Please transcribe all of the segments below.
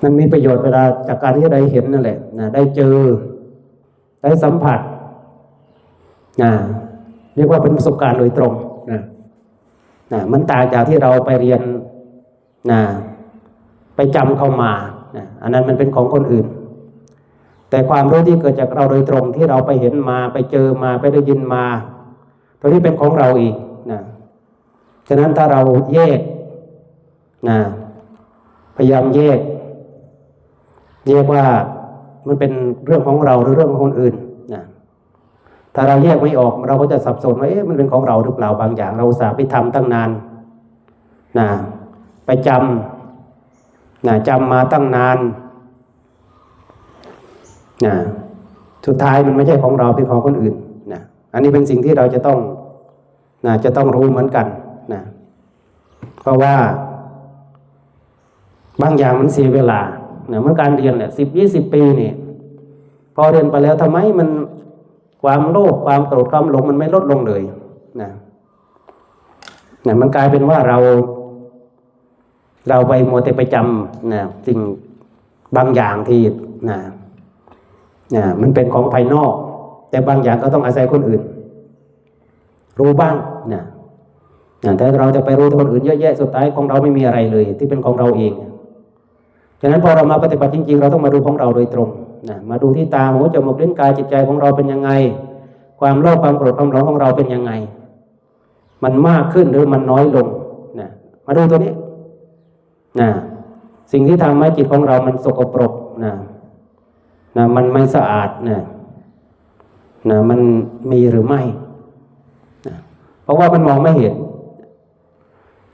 มันมีประโยชน์เวลาจากการที่ได้เห็นนั่นแหละนะได้เจอได้สัมผัสนะเรียกว่าเป็นประสบการณ์โดยตรงนะมันต่างจากที่เราไปเรียนนะไปจำเข้ามานะอันนั้นมันเป็นของคนอื่นแต่ความรู้ที่เกิดจากเราโดยตรงที่เราไปเห็นมาไปเจอมาไปได้ยินมาตัวนี้เป็นของเราอีกนะฉะนั้นถ้าเราแยกนะพยายามแยกว่ามันเป็นเรื่องของเราหรือเรื่องของคนอื่นนะถ้าเราแยกไม่ออกเราก็จะสับสนว่ามันเป็นของเราหรือเปล่าบางอย่างเราอุตส่าห์ไปทำตั้งนานนะไปจำมาตั้งนานนะสุดท้ายมันไม่ใช่ของเราเป็นของคนอื่นนะอันนี้เป็นสิ่งที่เราจะต้องรู้เหมือนกันนะเพราะว่าบางอย่างมันเสียเวลาเมื่อการเรียนเนี่ย10-20 ปีนี่พอเรียนไปแล้วทำไมมันความโลภความโกรธความหลงมันไม่ลดลงเลยนะมันกลายเป็นว่าเราไปมัวแต่ไปจำนะสิ่งบางอย่างที่มันเป็นของภายนอกแต่บางอย่างก็ต้องอาศัยคนอื่นรู้บ้างนะแต่เราจะไปรู้คนอื่นเยอะแยะสุดท้ายของเราไม่มีอะไรเลยที่เป็นของเราเองฉะนั้นพอเรามาปฏิบัติจริงๆเราต้องมาดูของเราโดยตรงนะมาดูที่ตาหูจมูกลิ้นกายจิตใจของเราเป็นยังไงความโลภความโกรธความหลงของเราเป็นยังไงมันมากขึ้นหรือมันน้อยลงนะมาดูตัวนี้นะสิ่งที่ทำให้จิตของเรามันสกปรกนะมันไม่สะอาดนะมันมีหรือไม่นะเพราะว่ามันมองไม่เห็น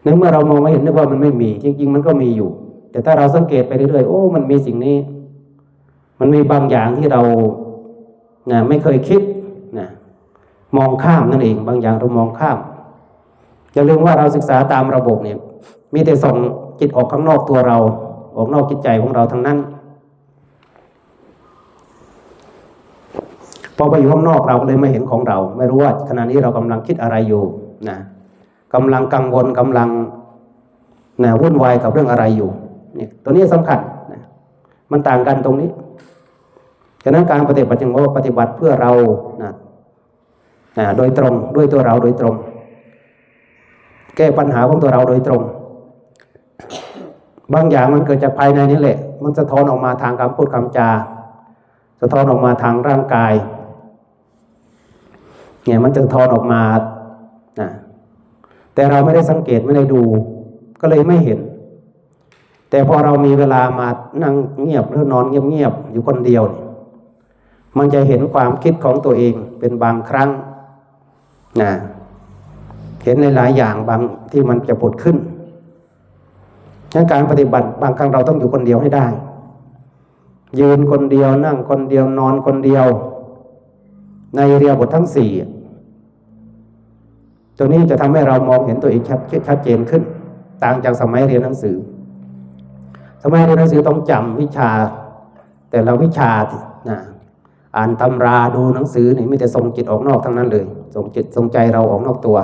ในเมื่อเรามองไม่เห็นนึกว่ามันไม่มีจริงๆมันก็มีอยู่แต่ถ้าเราสังเกตไปเรื่อยๆโอ้มันมีสิ่งนี้มันมีบางอย่างที่เราไม่เคยคิดมองข้ามนั่นเองบางอย่างเรามองข้ามอย่าลืมว่าเราศึกษาตามระบบเนี่ยมีแต่ส่งจิตออกข้างนอกตัวเราออกนอกจิตใจของเราทั้งนั้นพอไปอยู่ข้างนอกเราก็เลยไม่เห็นของเราไม่รู้ว่าขณะนี้เรากำลังคิดอะไรอยู่กำลังกังวลกำลังวุ่นวายกับเรื่องอะไรอยู่เนี่ยตัวนี้สำคัญมันต่างกันตรงนี้ฉะนั้นการปฏิบัติจึงว่าปฏิบัติเพื่อเราโดยตรงด้วยตัวเราโดยตรงแก้ปัญหาของตัวเราโดยตรงบางอย่างมันเกิดจากภายในนี่แหละมันสะท้อนออกมาทางคำพูดคำจาสะท้อนออกมาทางร่างกายเนี่ยมันจะสะท้อนออกมาแต่เราไม่ได้สังเกตไม่ได้ดูก็เลยไม่เห็นแต่พอเรามีเวลามานั่งเงียบหรือนอนเงียบๆอยู่คนเดียวมันจะเห็นความคิดของตัวเองเป็นบางครั้งเห็นในหลายอย่างบางที่มันจะผุดขึ้นฉะนั้นการปฏิบัติบางครั้งเราต้องอยู่คนเดียวให้ได้ยืนคนเดียวนั่งคนเดียวนอนคนเดียวในอิริยาบถทั้ง4ตัวนี้จะทำให้เรามองเห็นตัวเองชัดเจนขึ้นต่างจากสมัยเรียนหนังสือสมัยเรียนหนังสือต้องจำวิชาแต่ละวิชาอ่านตำราดูหนังสือนี่ไม่แต่ส่งจิตออกนอกทั้งนั้นเลยส่งจิตส่งใจเราออกนอกตัว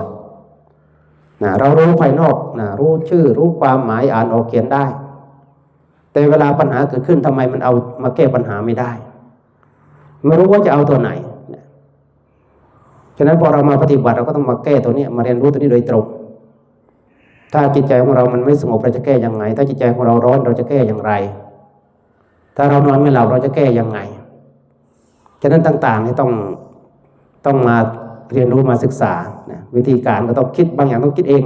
เรารู้ภายนอกรู้ชื่อรู้ความหมายอ่านออกเขียนได้แต่เวลาปัญหาเกิดขึ้นทำไมมันเอามาแก้ปัญหาไม่ได้ไม่รู้ว่าจะเอาตัวไหนฉะนั้นพอเรามาปฏิบัติเราก็ต้องมาแก้ตัวนี้มาเรียนรู้ตัวนี้โดยตรงถ้าจิตใจของเรามันไม่สงบเราจะแก้ยังไงถ้าจิตใจของเราร้อนเราจะแก้อย่างไรถ้าเรานอนไม่หลับเราจะแก้ยังไงฉะนั้นต่างๆนี่ต้องมาเรียนรู้มาศึกษาวิธีการก็ต้องคิดบางอย่างต้องคิดเอง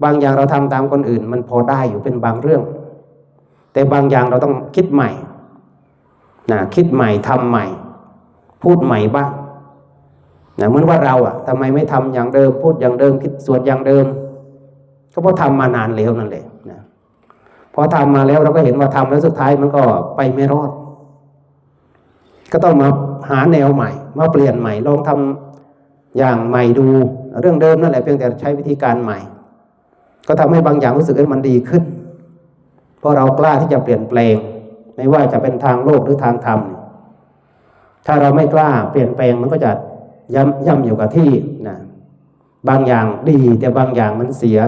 บางอย่างเราทำตามคนอื่นมันพอได้อยู่เป็นบางเรื่องแต่บางอย่างเราต้องคิดใหม่คิดใหม่ทำใหม่พูดใหม่บ้างเหมือนว่าเราทำไมไม่ทำอย่างเดิมพูดอย่างเดิมคิดสวดอย่างเดิมก็เพราะทำมานานแล้วนั่นแหละพอทำมาแล้วเราก็เห็นว่าทำแล้วสุดท้ายมันก็ไปไม่รอดก็ต้องมาหาแนวใหม่มาเปลี่ยนใหม่ลองทำอย่างใหม่ดูเรื่องเดิมนั่นแหละเพียงแต่ใช้วิธีการใหม่ก็ทำให้บางอย่างรู้สึกว่ามันดีขึ้นเพราะเรากล้าที่จะเปลี่ยนแปลงไม่ว่าจะเป็นทางโลกหรือทางธรรมถ้าเราไม่กล้าเปลี่ยนแปลงมันก็จะย่ำอยู่กับที่บางอย่างดีแต่บางอย่างมันเสีย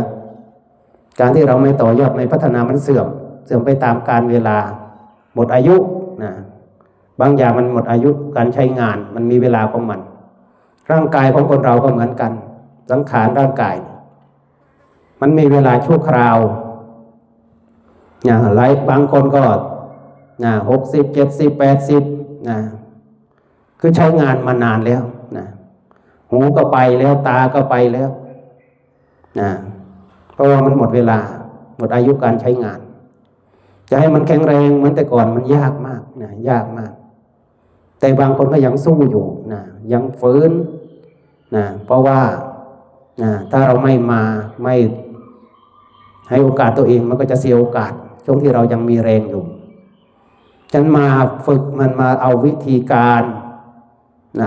การที่เราไม่ต่อยอดไม่พัฒนามันเสื่อม เสื่อมไปตามกาลเวลาหมดอายุนะบางอย่างมันหมดอายุการใช้งานมันมีเวลาของมันร่างกายของคนเราก็เหมือนกันสังขารร่างกายมันมีเวลาชั่วคราวหลายบางคนก็60 70 80คือใช้งานมานานแล้วหูก็ไปแล้วตาก็ไปแล้วเพราะว่ามันหมดเวลาหมดอายุการใช้งานจะให้มันแข็งแรงเหมือนแต่ก่อนมันยากมากยากมากแต่บางคนก็ยังสู้อยู่ยังฝืนเพราะว่าถ้าเราไม่ให้โอกาสตัวเองมันก็จะเสียโอกาสช่วงที่เรายังมีแรงอยู่ฉันมาฝึกมันมาเอาวิธีการ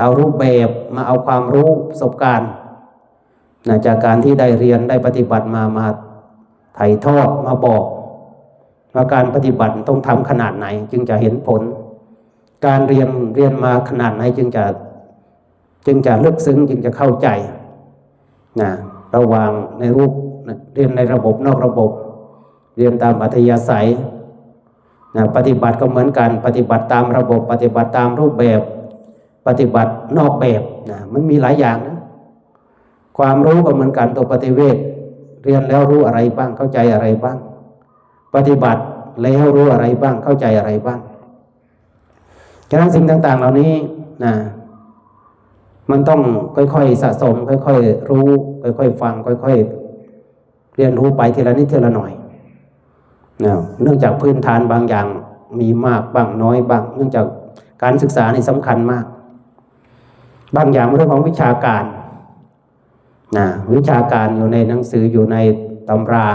เอารูปแบบมาเอาความรู้ประสบการณ์จากการที่ได้เรียนได้ปฏิบัติมาถ่ายทอดมาบอกว่าการปฏิบัติต้องทำขนาดไหนจึงจะเห็นผลการเรียนมาขนาดไหนจึงจะลึกซึ้งจึงจะเข้าใจระหว่างในรูปเรียนในระบบนอกระบบเรียนตามอัธยาศัยปฏิบัติก็เหมือนกันปฏิบัติตามระบบปฏิบัติตามรูปแบบปฏิบัตินอกแบบมันมีหลายอย่างนะความรู้ก็เหมือนกันตัวปฏิเวทเรียนแล้วรู้อะไรบ้างเข้าใจอะไรบ้างปฏิบัติแล้วรู้อะไรบ้างเข้าใจอะไรบ้างฉะนั้นสิ่งต่างๆเหล่านี้มันต้องค่อยๆสะสมค่อยๆรู้ค่อยๆฟังค่อยๆเรียนรู้ไปทีละนิดทีละหน่อยเนื่องจากพื้นฐานบางอย่างมีมากบ้างน้อยบ้างเนื่องจากการศึกษานี่สำคัญมากบางอย่างเรื่องของวิชาการวิชาการอยู่ในหนังสืออยู่ในตำรา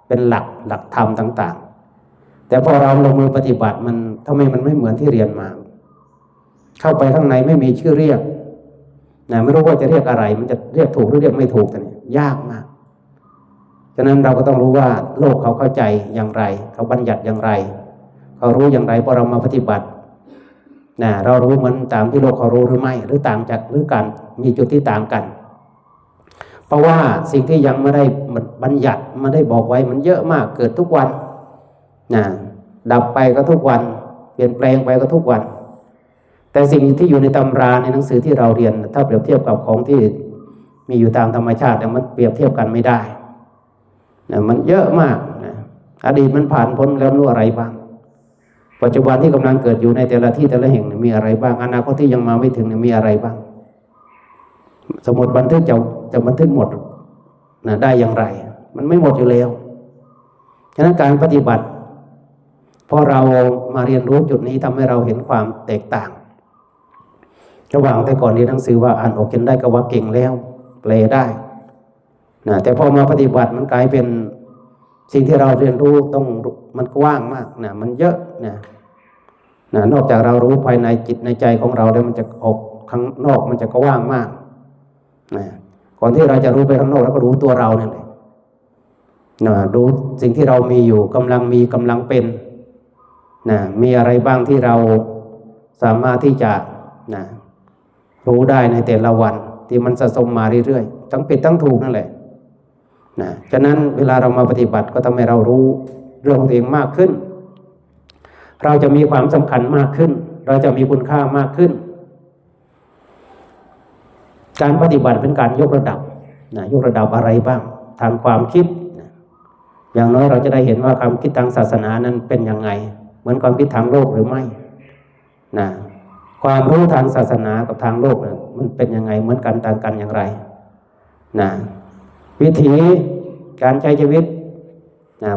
เป็นหลักธรรมต่างๆแต่พอเราลงมือปฏิบัติมันทำไมมันไม่เหมือนที่เรียนมาเข้าไปข้างในไม่มีชื่อเรียกไม่รู้ว่าจะเรียกอะไรมันจะเรียกถูกหรือเรียกไม่ถูกแต่เนี่ยยากมากฉะนั้นเราก็ต้องรู้ว่าโลกเขาเข้าใจอย่างไรเขาบัญญัติอย่างไรเขารู้อย่างไรพอเรามาปฏิบัติเรารู้เหมือนตามที่โลกเขารู้หรือไม่หรือต่างจากหรือการมีจุดที่ต่างกันเพราะว่าสิ่งที่ยังไม่ได้บัญญัติไม่ได้บอกไว้มันเยอะมากเกิดทุกวันดับไปก็ทุกวันเปลี่ยนแปลงไปก็ทุกวันแต่สิ่งที่อยู่ในตำราในหนังสือที่เราเรียนถ้าเปรียบเทียบกับของที่มีอยู่ตามธรรมชาติมันเปรียบเทียบกันไม่ได้มันเยอะมากอดีตมันผ่านพ้นแล้วรู้อะไรบ้างปัจจุบันที่กำลังเกิดอยู่ในแต่ละที่แต่ละแห่งมีอะไรบ้างอนาคตที่ยังมาไม่ถึงมีอะไรบ้างสมุดบันทึกจะบันทึกหมดได้อย่างไรมันไม่หมดอยู่แล้วฉะนั้นการปฏิบัติพอเรามาเรียนรู้จุดนี้ทำให้เราเห็นความแตกต่างระหว่างแต่ก่อนเรียนหนังสือว่าอ่านออกเขียนได้ก็ว่าเก่งแล้วแปลได้แต่พอมาปฏิบัติมันกลายเป็นสิ่งที่เราเรียนรู้ต้องมันกว้างมากมันเยอะนอกจากเรารู้ภายในจิตในใจของเราแล้วมันจะออกข้างนอกมันจะกว้างมากก่อนที่เราจะรู้ไปข้างนอกแล้วก็รู้ตัวเรานั่นแหละดูสิ่งที่เรามีอยู่กำลังมีกำลังเป็นมีอะไรบ้างที่เราสามารถที่จะรู้ได้ในแต่ละวันที่มันสะสมมาเรื่อยๆทั้งผิดทั้งถูกนั่นแหละฉะนั้นเวลาเรามาปฏิบัติก็ทำให้เรารู้เรื่องของตัวเองมากขึ้นเราจะมีความสำคัญมากขึ้นเราจะมีคุณค่ามากขึ้นการปฏิบัติเป็นการยกระดับยกระดับอะไรบ้างทางความคิดอย่างน้อยเราจะได้เห็นว่าความคิดทางศาสนานั้นเป็นยังไงเหมือนความคิดทางโลกหรือไม่ความรู้ทางศาสนากับทางโลกนั้นมันเป็นยังไงเหมือนกันต่างกันอย่างไรวิธีการใช้ชีวิต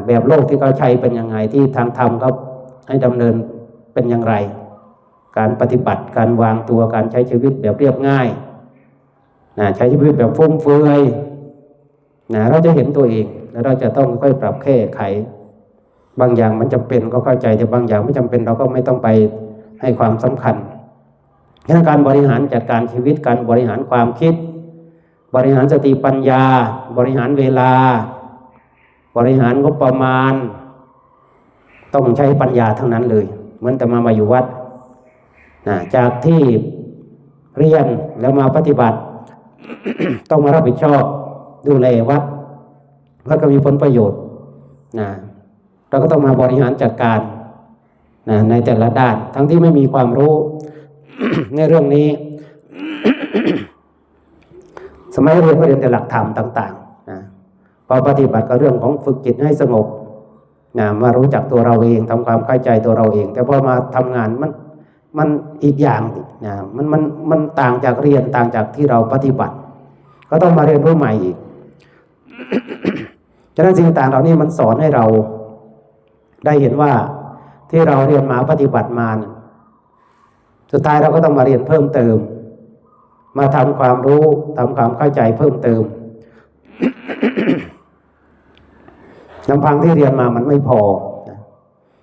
แบบโลกที่เขาใช้เป็นยังไงที่ทางธรรมเขาให้ดำเนินเป็นอย่างไรการปฏิบัติการวางตัวการใช้ชีวิตแบบเรียบง่ายใช้ชีวิตแบบฟุ่มเฟือยเราจะเห็นตัวเองแล้วเราจะต้องค่อยปรับแก้ไขบางอย่างมันจำเป็นก็เข้าใจแต่บางอย่างไม่จำเป็นเราก็ไม่ต้องไปให้ความสำคัญฉะนั้นการบริหารจัดการชีวิตการบริหารความคิดบริหารสติปัญญาบริหารเวลาบริหารงบประมาณต้องใช้ปัญญาทั้งนั้นเลยเหมือนแต่มาอยู่วัดจากที่เรียนแล้วมาปฏิบัติ ต้องมารับผิดชอบดูแลวัดแล้วก็มีผลประโยชน์ เราก็ต้องมาบริหารจัดการในแต่ละด้านทั้งที่ไม่มีความรู้ ในเรื่องนี้ สมัยเรียนก็เรียนแต่หลักธรรมต่างๆพอปฏิบัติก็เรื่องของฝึกจิตให้สงบมารู้จักตัวเราเองทำความเข้าใจตัวเราเองแต่พอมาทำงานมันอีกอย่างมันต่างจากเรียนต่างจากที่เราปฏิบัติก็ต้องมาเรียนรู้ใหม่อีก ฉะนั้นสิ่งต่างเหล่านี้มันสอนให้เราได้เห็นว่าที่เราเรียนมาปฏิบัติมาสุดท้ายเราก็ต้องมาเรียนเพิ่มเติมมาทำความรู้ทำความเข้าใจเพิ่มเติม ลำพังที่เรียนมามันไม่พอ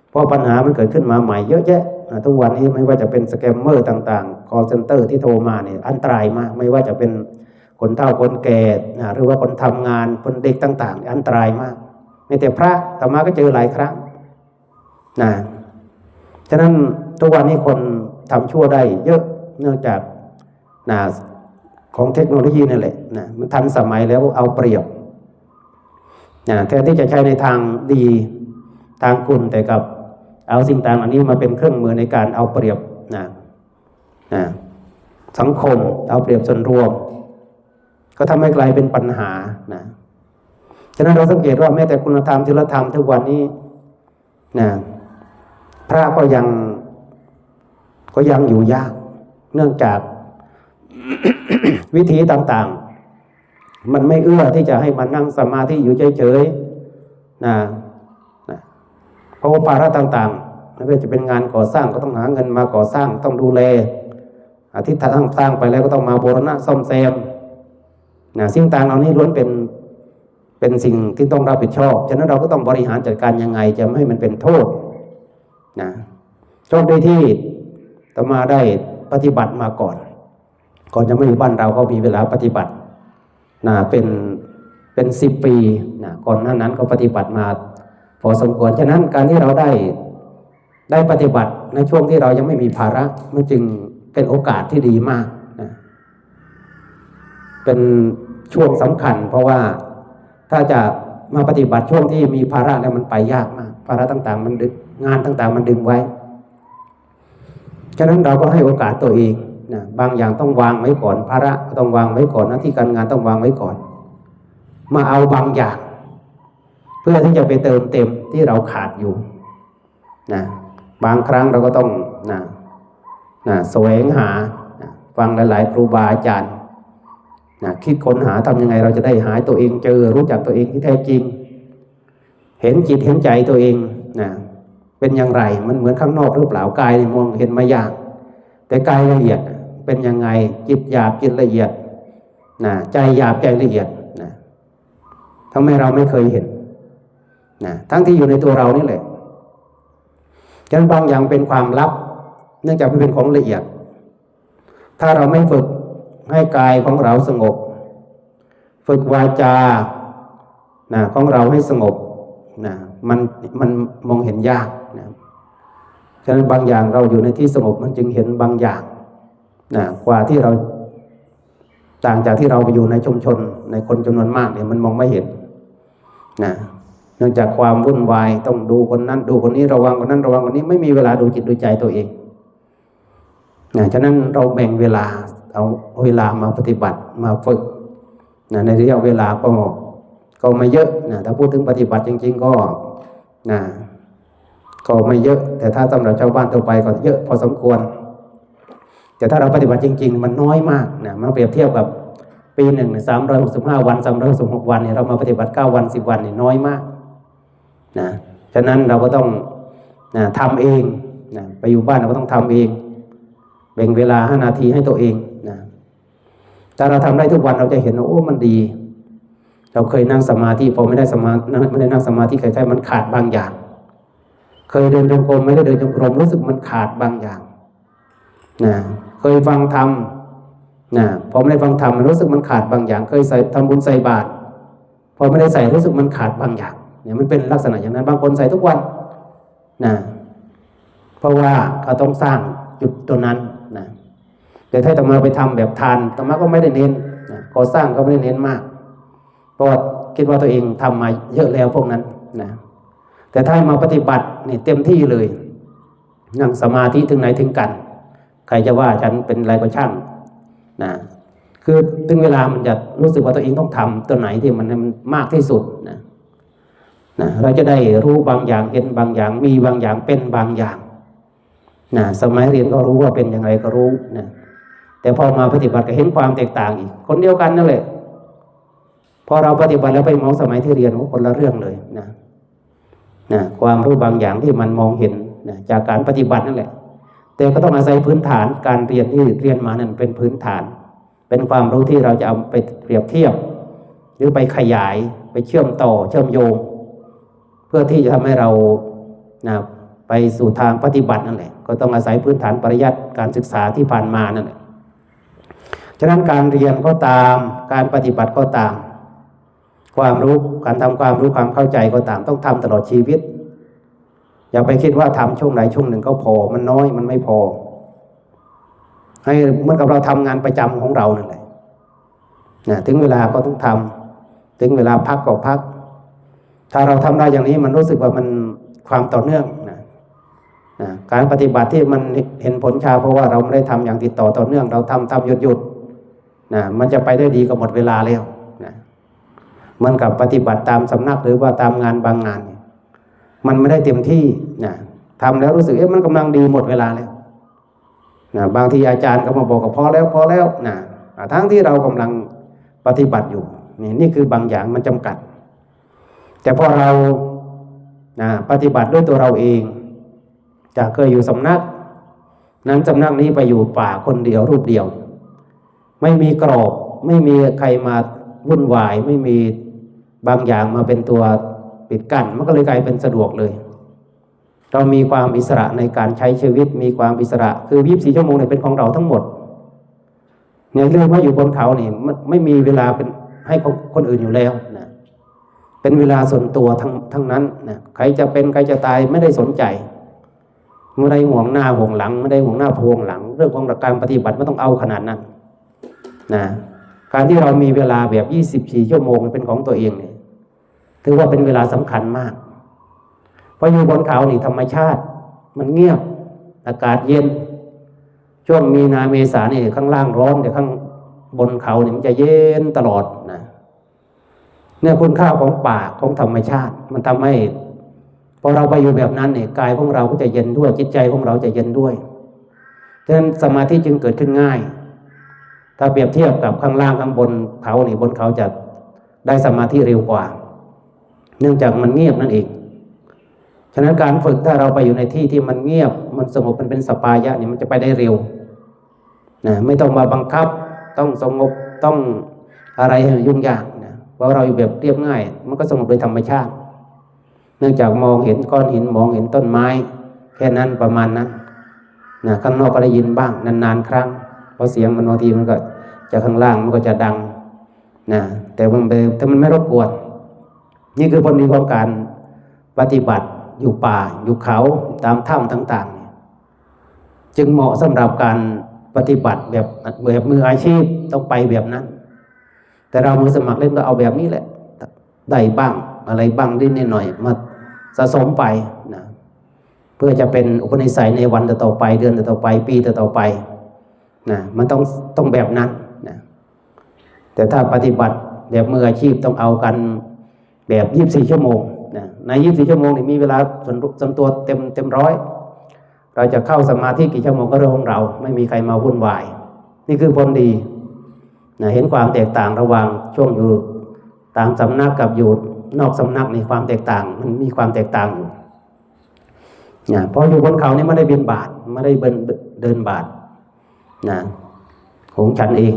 เพราะปัญหามันเกิดขึ้นมาใหม่เยอะแยะทุกวันนี้ไม่ว่าจะเป็นสแกมเมอร์ต่างๆ call center ที่โทรมาเนี่ยอันตรายมากไม่ว่าจะเป็นคนเฒ่าคนแก่หรือว่าคนทำงานคนเด็กต่างๆอันตรายมากไม่แต่พระธรรมะก็เจอหลายครั้งฉะนั้นทุกวันนี้คนทำชั่วได้เยอะเนื่องจากของเทคโนโลยีนั่นแหละมันทันสมัยแล้วเอาเปรียบแทนที่จะใช้ในทางดีทางคุณแต่กับเอาสิ่งต่างเหล่านี้มาเป็นเครื่องมือในการเอาเปรียบสังคมเอาเปรียบส่วนรวมก็ทำให้กลายเป็นปัญหาฉะนั้นเราสังเกตว่าแม้แต่คุณธรรมศีลธรรมทุกวันนี้พระก็ยังอยู่ยากเนื่องจาก วิธีต่างๆมันไม่เอื้อที่จะให้มานั่งสมาธิอยู่เฉยๆเพราะว่าภาระต่างๆไม่ว่าจะเป็นงานก่อสร้างก็ต้องหาเงินมาก่อสร้างต้องดูแลที่สร้างไปแล้วก็ต้องมาบูรณะซ่อมแซมสิ่งต่างเหล่านี้ล้วนเป็นสิ่งที่ต้องรับผิดชอบฉะนั้นเราก็ต้องบริหารจัดการยังไงจะไม่ให้มันเป็นโทษโชคดีที่อาตมาได้ปฏิบัติมาก่อนจะไม่อยู่บ้านเราก็มีเวลาปฏิบัติเป็น10 ปีก่อนหน้านั้นก็ปฏิบัติมาพอสมควรฉะนั้นการที่เราได้ปฏิบัติในช่วงที่เรายังไม่มีภาระมันจึงเป็นโอกาสที่ดีมากเป็นช่วงสำคัญเพราะว่าถ้าจะมาปฏิบัติช่วงที่มีภาระแล้วมันไปยากมากภาระต่างๆมันดึงงานต่างๆมันดึงไว้ฉะนั้นเราก็ให้โอกาสตัวเองบางอย่างต้องวางไว้ก่อนภาระต้องวางไว้ก่อนหน้าที่การงานต้องวางไว้ก่อนมาเอาบางอย่างเพื่อที่จะไปเติมเต็มที่เราขาดอยู่บางครั้งเราก็ต้องแสวงหาฟังหลายๆครูบาอาจารย์คิดค้นหาทำยังไงเราจะได้หาตัวเองเจอรู้จักตัวเองที่แท้จริงเห็นจิตเห็นใจตัวเองเป็นอย่างไรมันเหมือนข้างนอกหรือเปล่ากายมองเห็นมาอย่างแต่กายละเอียดเป็นยังไงจิตหยาบจิตละเอียดใจหยาบใจละเอียดทำไมเราไม่เคยเห็นทั้งที่อยู่ในตัวเรานี่แหละฉะนั้นบางอย่างเป็นความลับเนื่องจากมันเป็นของละเอียดถ้าเราไม่ฝึกให้กายของเราสงบฝึกวาจาของเราให้สงบมันมองเห็นยากฉะนั้นบางอย่างเราอยู่ในที่สงบมันจึงเห็นบางอย่างกว่าที่เราต่างจากที่เราไปอยู่ในชุมชนในคนจำนวนมากเนี่ยมันมองไม่เห็นเนื่องจากความวุ่นวายต้องดูคนนั้นดูคนนี้ระวังคนนั้นระวังคนนี้ไม่มีเวลาดูจิตดูใจตัวเองฉะนั้นเราแบ่งเวลาเอาเวลามาปฏิบัติมาฝึกในระยะเวลาก็ไม่เยอะถ้าพูดถึงปฏิบัติจริงๆก็ไม่เยอะแต่ถ้าสำหรับชาวบ้านทั่วไปก็เยอะพอสมควรแต่ถ้าเราปฏิบัติจริงๆมันน้อยมากมาเปรียบเทียบกับปีหนึ่ง365 วัน366 วันเนี่ยเรามาปฏิบัติ9 วัน10 วันเนี่ยน้อยมากฉะนั้นเราก็ต้องทำเองไปอยู่บ้านเราก็ต้องทำเองแบ่งเวลา5 นาทีให้ตัวเองถ้าเราทำได้ทุกวันเราจะเห็นว่าโอ้มันดีเราเคยนั่งสมาธิพอไม่ได้นั่งสมาธิคล้ายๆมันขาดบางอย่างเคยเดินจงกรมไม่ได้เดินจงกรมรู้สึกมันขาดบางอย่างเคยฟังธรรมพอไม่ได้ฟังธรรมรู้สึกมันขาดบางอย่างเคยทำบุญใส่บาตรพอไม่ได้ใส่รู้สึกมันขาดบางอย่างเนี่ยมันเป็นลักษณะอย่างนั้นบางคนใส่ทุกวันเพราะว่าเขาต้องสร้างจุดตัวนั้นแต่ถ้าอาตมาไปทำแบบทานอาตมาก็ไม่ได้เน้นก่อสร้างก็ไม่ได้เน้นมากเพราะคิดว่าตัวเองทำมาเยอะแล้วพวกนั้นแต่ แต่ถ้ามาปฏิบัตินี่เต็มที่เลยนั่งสมาธิถึงไหนถึงกันใครจะว่าฉันเป็นอะไรก็ช่างนะคือถึงเวลามันจะรู้สึกว่าตัวเองต้องทำตัวไหนที่มันมากที่สุดนะเราจะได้รู้บางอย่างเห็นบางอย่างมีบางอย่างเป็นบางอย่างนะสมัยเรียนก็รู้ว่าเป็นอย่างไรก็รู้นะแต่พอมาปฏิบัติก็เห็นความแตกต่างอีกคนเดียวกันนั่นแหละพอเราปฏิบัติแล้วไปมองสมัยที่เรียนคนละเรื่องเลยนะความรู้บางอย่างที่มันมองเห็นนะจากการปฏิบัตินั่นแหละแต่ก็ต้องอาศัยพื้นฐานการเรียนที่เรียนมานั่นเป็นพื้นฐานเป็นความรู้ที่เราจะเอาไปเปรียบเทียบหรือไปขยายไปเชื่อมต่อเชื่อมโยงเพื่อที่จะทำให้เราไปสู่ทางปฏิบัตินั่นแหละก็ต้องอาศัยพื้นฐานปริยัติการศึกษาที่ผ่านมานั่นแหละฉะนั้นการเรียนก็ตามการปฏิบัติก็ตามความรู้การทำความรู้ความเข้าใจก็ตามต้องทำตลอดชีวิตอย่าไปคิดว่าทำช่วงใดช่วงหนึ่งก็พอมันน้อยมันไม่พอให้เหมือนกับเราทำงานประจำของเรานั่นแหละถึงเวลาก็ต้องทำถึงเวลาพักก็พักถ้าเราทำได้อย่างนี้มันรู้สึกว่ามันความต่อเนื่องการปฏิบัติที่มันเห็นผลช้าเพราะว่าเราไม่ได้ทำอย่างติดต่อเนื่องเราทำหยุดมันจะไปได้ดีก็หมดเวลาแล้วเหมือนกับปฏิบัติตามสำนักหรือว่าตามงานบางงานมันไม่ได้เต็มที่ทำแล้วรู้สึกมันกำลังดีหมดเวลาแล้วบางทีอาจารย์ก็มาบอกกับพอแล้วทั้งที่เรากำลังปฏิบัติอยู่นี่คือบางอย่างมันจำกัดแต่พอเราปฏิบัติด้วยตัวเราเองจะเคยอยู่สำนักนั้นสำนักนี้ไปอยู่ป่าคนเดียวรูปเดียวไม่มีกรอบไม่มีใครมาวุ่นวายไม่มีบางอย่างมาเป็นตัวปิดกั้นมันก็เลยกลายเป็นสะดวกเลยเรามีความอิสระในการใช้ชีวิตมีความอิสระคือ24 ชั่วโมงเนี่ยเป็นของเราทั้งหมดเนี่ยเรื่องว่าอยู่บนเขานี่ไม่มีเวลาเป็นให้คนอื่นอยู่แล้วนะเป็นเวลาส่วนตัวทั้งนั้นนะใครจะเป็นใครจะตายไม่ได้สนใจไม่ได้ห่วงหน้าห่วงหลังไม่ได้ห่วงหน้าห่วงหลังเรื่องของการปฏิบัติไม่ต้องเอาขนาดนั้นนะการที่เรามีเวลาแบบ24 ชั่วโมงเป็นของตัวเองเนี่ยถือว่าเป็นเวลาสำคัญมากเพราะอยู่บนเขานี่ธรรมชาติมันเงียบอากาศเย็นช่วงมีนาเมษาเนี่ยข้างล่างร้อนแต่ข้างบนเขาเนี่ยมันจะเย็นตลอดนะเนี่ยคุณค่าของป่าของธรรมชาติมันทำให้พอเราไปอยู่แบบนั้นเนี่ยกายของเราก็จะเย็นด้วยจิตใจของเราจะเย็นด้วยฉะนั้นสมาธิจึงเกิดขึ้นง่ายถ้าเปรียบเทียบกับข้างล่างข้างบนเขานี่บนเขาจะได้สมาธิเร็วกว่าเนื่องจากมันเงียบนั่นเองฉะนั้นการฝึกถ้าเราไปอยู่ในที่ที่มันเงียบมันสงบมันเป็นสปายะเนี่ยมันจะไปได้เร็วไม่ต้องมาบังคับต้องสงบต้องอะไรยุ่งยากเพราะเราอยู่แบบเรียบง่ายมันก็สงบโดยธรรมชาติเนื่องจากมองเห็นก้อนหินมองเห็นต้นไม้แค่นั้นประมาณนั้นข้างนอกก็ได้ยินบ้างนานๆครั้งเพราะเสียงมันบางทีมันก็จะข้างล่างมันก็จะดังแต่มันไม่รบกวนนี่คือผลดีของการปฏิบัติอยู่ป่าอยู่เขาตามถ้ำต่างๆจึงเหมาะสำหรับการปฏิบัติแบบมืออาชีพต้องไปแบบนั้นแต่เรามือสมัครเล่นก็เอาแบบนี้แหละได้บ้างอะไรบ้างนิดหน่อยมาสะสมไปเพื่อจะเป็นอุปนิสัยในวันต่อไปเดือนต่อไปปีต่อไปมันต้องแบบนั้นแต่ถ้าปฏิบัติแบบมืออาชีพต้องเอากันแบบ24 ชั่วโมงใน24 ชั่วโมงนี่มีเวลาส่วนตัวเต็มร้อยเราจะเข้าสมาธิกี่ชั่วโมงก็เรื่องของเราไม่มีใครมาวุ่นวายนี่คือผลดีเห็นความแตกต่างระหว่างช่วงอยู่ต่างสำนักกับอยู่นอกสำนักในความแตกต่างมันมีความแตกต่างอยู่พออยู่บนเขานี่ไม่ได้บินบาทไม่ได้เดินบาทของฉันเอง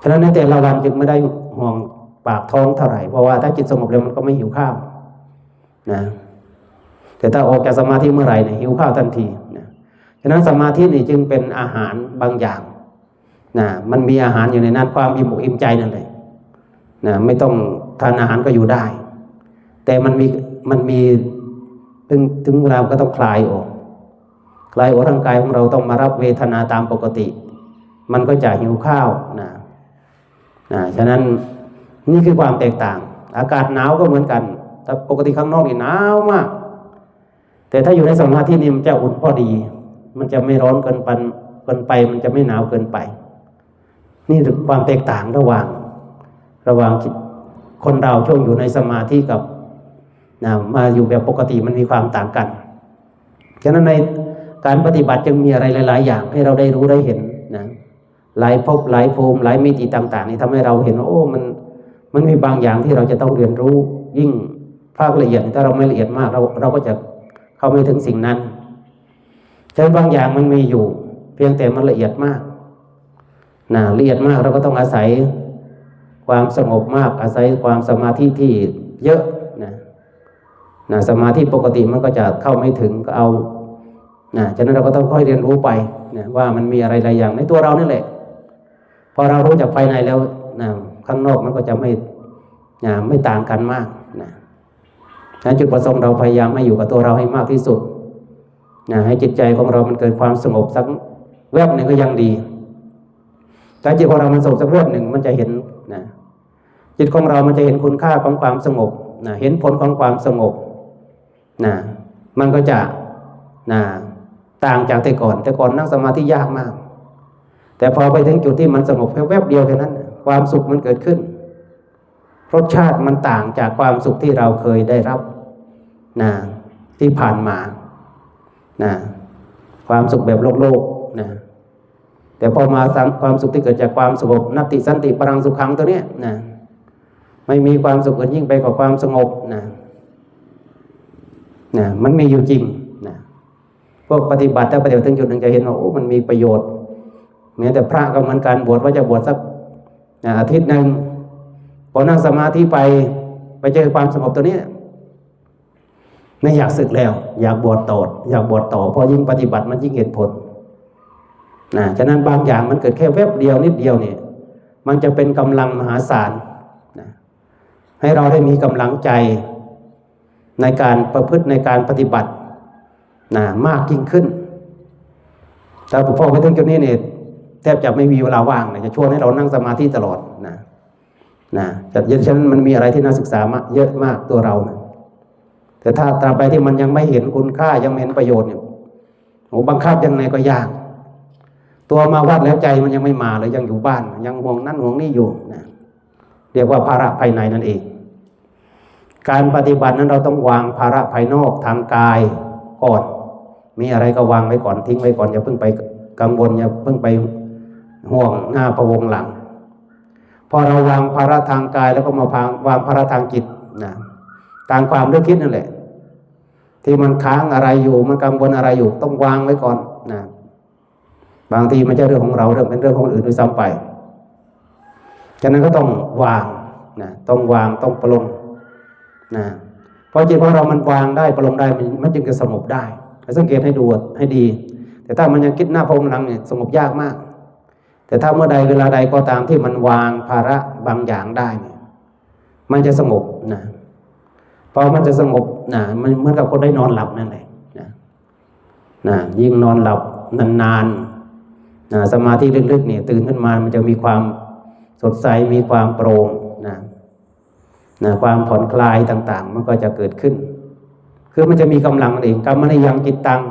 ฉะนั้นในแต่ละวันจึงไม่ได้ห่วงปากท้องเท่าไหร่เพราะว่าถ้าจิตสงบแล้วมันก็ไม่หิวข้าวแต่ถ้าออกจากสมาธิเมื่อไหร่เนี่ยหิวข้าวทันทีฉะนั้นสมาธินี่จึงเป็นอาหารบางอย่างมันมีอาหารอยู่ในนั้นความอิ่มอกอิ่มใจนั่นเลยไม่ต้องทานอาหารก็อยู่ได้แต่มันมีถึงเวลาก็ต้องคลายออกร่างกายของเราต้องมารับเวทนาตามปกติมันก็จะหิวข้าวฉะนั้นนี่คือความแตกต่างอากาศหนาวก็เหมือนกัน แต่ปกติข้างนอกนี่หนาวมากแต่ถ้าอยู่ในสมาธินี่มันจะอุ่นพอดีมันจะไม่ร้อนเกินไปมันจะไม่หนาวเกินไปนี่คือความแตกต่างระหว่างคนเราช่วงอยู่ในสมาธิกับมาอยู่แบบปกติมันมีความต่างกันฉะนั้นในการปฏิบัติจึงมีอะไรหลายๆอย่างให้เราได้รู้ได้เห็นนะหลายภพหลายภูมิหลายมิติต่างๆนี่ทำให้เราเห็นว่าโอ้มันมีบางอย่างที่เราจะต้องเรียนรู้ยิ่งภาคละเอียดถ้าเราไม่ละเอียดมากเราก็จะเข้าไม่ถึงสิ่งนั้นฉะนั้นบางอย่างมันมีอยู่เพียงแต่มันละเอียดมากละเอียดมากเราก็ต้องอาศัยความสงบมากอาศัยความสมาธิที่เยอะสมาธิปกติมันก็จะเข้าไม่ถึงก็เอาฉะนั้นเราก็ต้องค่อยเรียนรู้ไปว่ามันมีอะไรหลายอย่างในตัวเรานี่แหละพอเรารู้จากภายในแล้วข้างนอกมันก็จะไม่ต่างกันมากจุดประสงค์เราพยายามให้อยู่กับตัวเราให้มากที่สุดให้จิตใจของเรามันเกิดความสงบสักแวบหนึ่งก็ยังดีแต่จิตของเรามันสงบสักแวบหนึ่งมันจะเห็นจิตของเรามันจะเห็นคุณค่าของความสงบเห็นผลของความสงบมันก็จะต่างจากแต่ก่อนนั่งสมาธิยากมากแต่พอไปถึงจุดที่มันสงบแค่แวบเดียวแค่นั้นความสุขมันเกิดขึ้นรสชาติมันต่างจากความสุขที่เราเคยได้รับที่ผ่านมาความสุขแบบโลกแต่พอมาความสุขที่เกิดจากความสงบนัตติสันติปรังสุขังตัวเนี้ยไม่มีความสุขอื่นยิ่งไปกว่าความสงบมันมีอยู่จริงพวกปฏิบัติถ้าปฏิบัติถึงจุดหนึ่งจะเห็นว่าโอ้มันมีประโยชน์แม้แต่พระก็เหมือนกันบวชว่าจะบวชสักอาทิตย์หนึ่งพอนั่งสมาธิไปเจอความสงบตัวนี้ไม่อยากสึกแล้วอยากบวชต่อเพราะยิ่งปฏิบัติมันยิ่งเห็นผลฉะนั้นบางอย่างมันเกิดแค่แวบเดียวนิดเดียวเนี่ยมันจะเป็นกำลังมหาศาลให้เราได้มีกำลังใจในการประพฤติในการปฏิบัติมากยิ่งขึ้นแต่พอไปถึงจุดนี้เนี่ยแทบจะไม่มีเวลาว่างจะชวนให้เรานั่งสมาธิตลอดฉะนั้นมันมีอะไรที่น่าศึกษามากเยอะมากตัวเราแต่ถ้าตราบใดที่มันยังไม่เห็นคุณค่ายังไม่เห็นประโยชน์เนี่ยบังคับยังไงก็ยากตัวมาวัดแล้วใจมันยังไม่มาเลยยังอยู่บ้านยังห่วงนั่นห่วงนี่อยู่เรียกว่าภาระภายในนั่นเองการปฏิบัตินั้นเราต้องวางภาระภายนอกทางกายก่อนมีอะไรก็วางไว้ก่อนทิ้งไว้ก่อนอย่าเพิ่งไปกังวลอย่าเพิ่งไปห่วงหน้าพะวงหลังพอเราวางภาระทางกายแล้วก็มาวางภาระทางจิตทางความนึกคิดนั่นแหละที่มันค้างอะไรอยู่มันกังวลอะไรอยู่ต้องวางไว้ก่อนบางทีมันจะเรื่องของเราเป็นเรื่องของคนอื่นด้วยซ้ำไปฉะนั้นก็ต้องวางต้องวางต้องปลงเพราะจิตของเรามันวางได้ปลงได้มันจึงจะสงบได้สังเกตให้ดูให้ดีแต่ถ้ามันยังคิดหน้าพะวงหลังเนี่ยสงบยากมากแต่ถ้าเมื่อใดเวลาใดก็ตามที่มันวางภาระบางอย่างได้เนี่ยมันจะสงบพอมันจะสงบมันเหมือนกับคนได้นอนหลับนั่นแหละยิ่งนอนหลับนานๆสมาธิลึกๆเนี่ยตื่นขึ้นมามันจะมีความสดใสมีความโปร่งความผ่อนคลายต่างๆมันก็จะเกิดขึ้นคือมันจะมีกำลังเองกรรมนิยังจิตตัง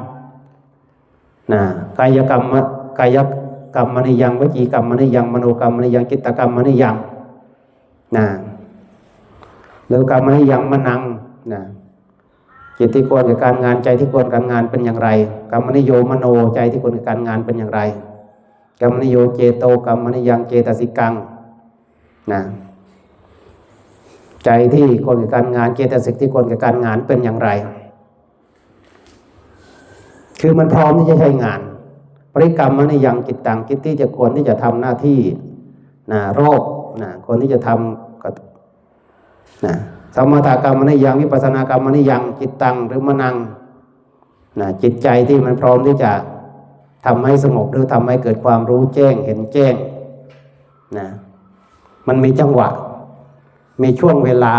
กายกรรมนิยังวจีกรรมนิยังมโนกรรมนิยังจิตตกรรมนิยังหรือกรรมนิยังมนังจิตที่ควรกับการงานใจที่ควรกับการงานเป็นอย่างไรกรรมนิโยมโนใจที่ควรกับการงานเป็นอย่างไรกรรมนิโยเจโตกรรมนิยังเจตสิกังใจที่ควรกับการงานเจตสิกที่ควรกับการงานเป็นอย่างไรคือมันพร้อมที่จะใช้งานปริกรรมมนิยังจิตตังจิตที่จะควรที่จะทำหน้าที่รอบควรที่จะทำสมถกรรมมนิยังวิปัสสนากรรมมนิยังจิตตังหรือมนังจิตใจที่มันพร้อมที่จะทำให้สงบหรือทำให้เกิดความรู้แจ้งเห็นแจ้งมันมีจังหวะมีช่วงเวลา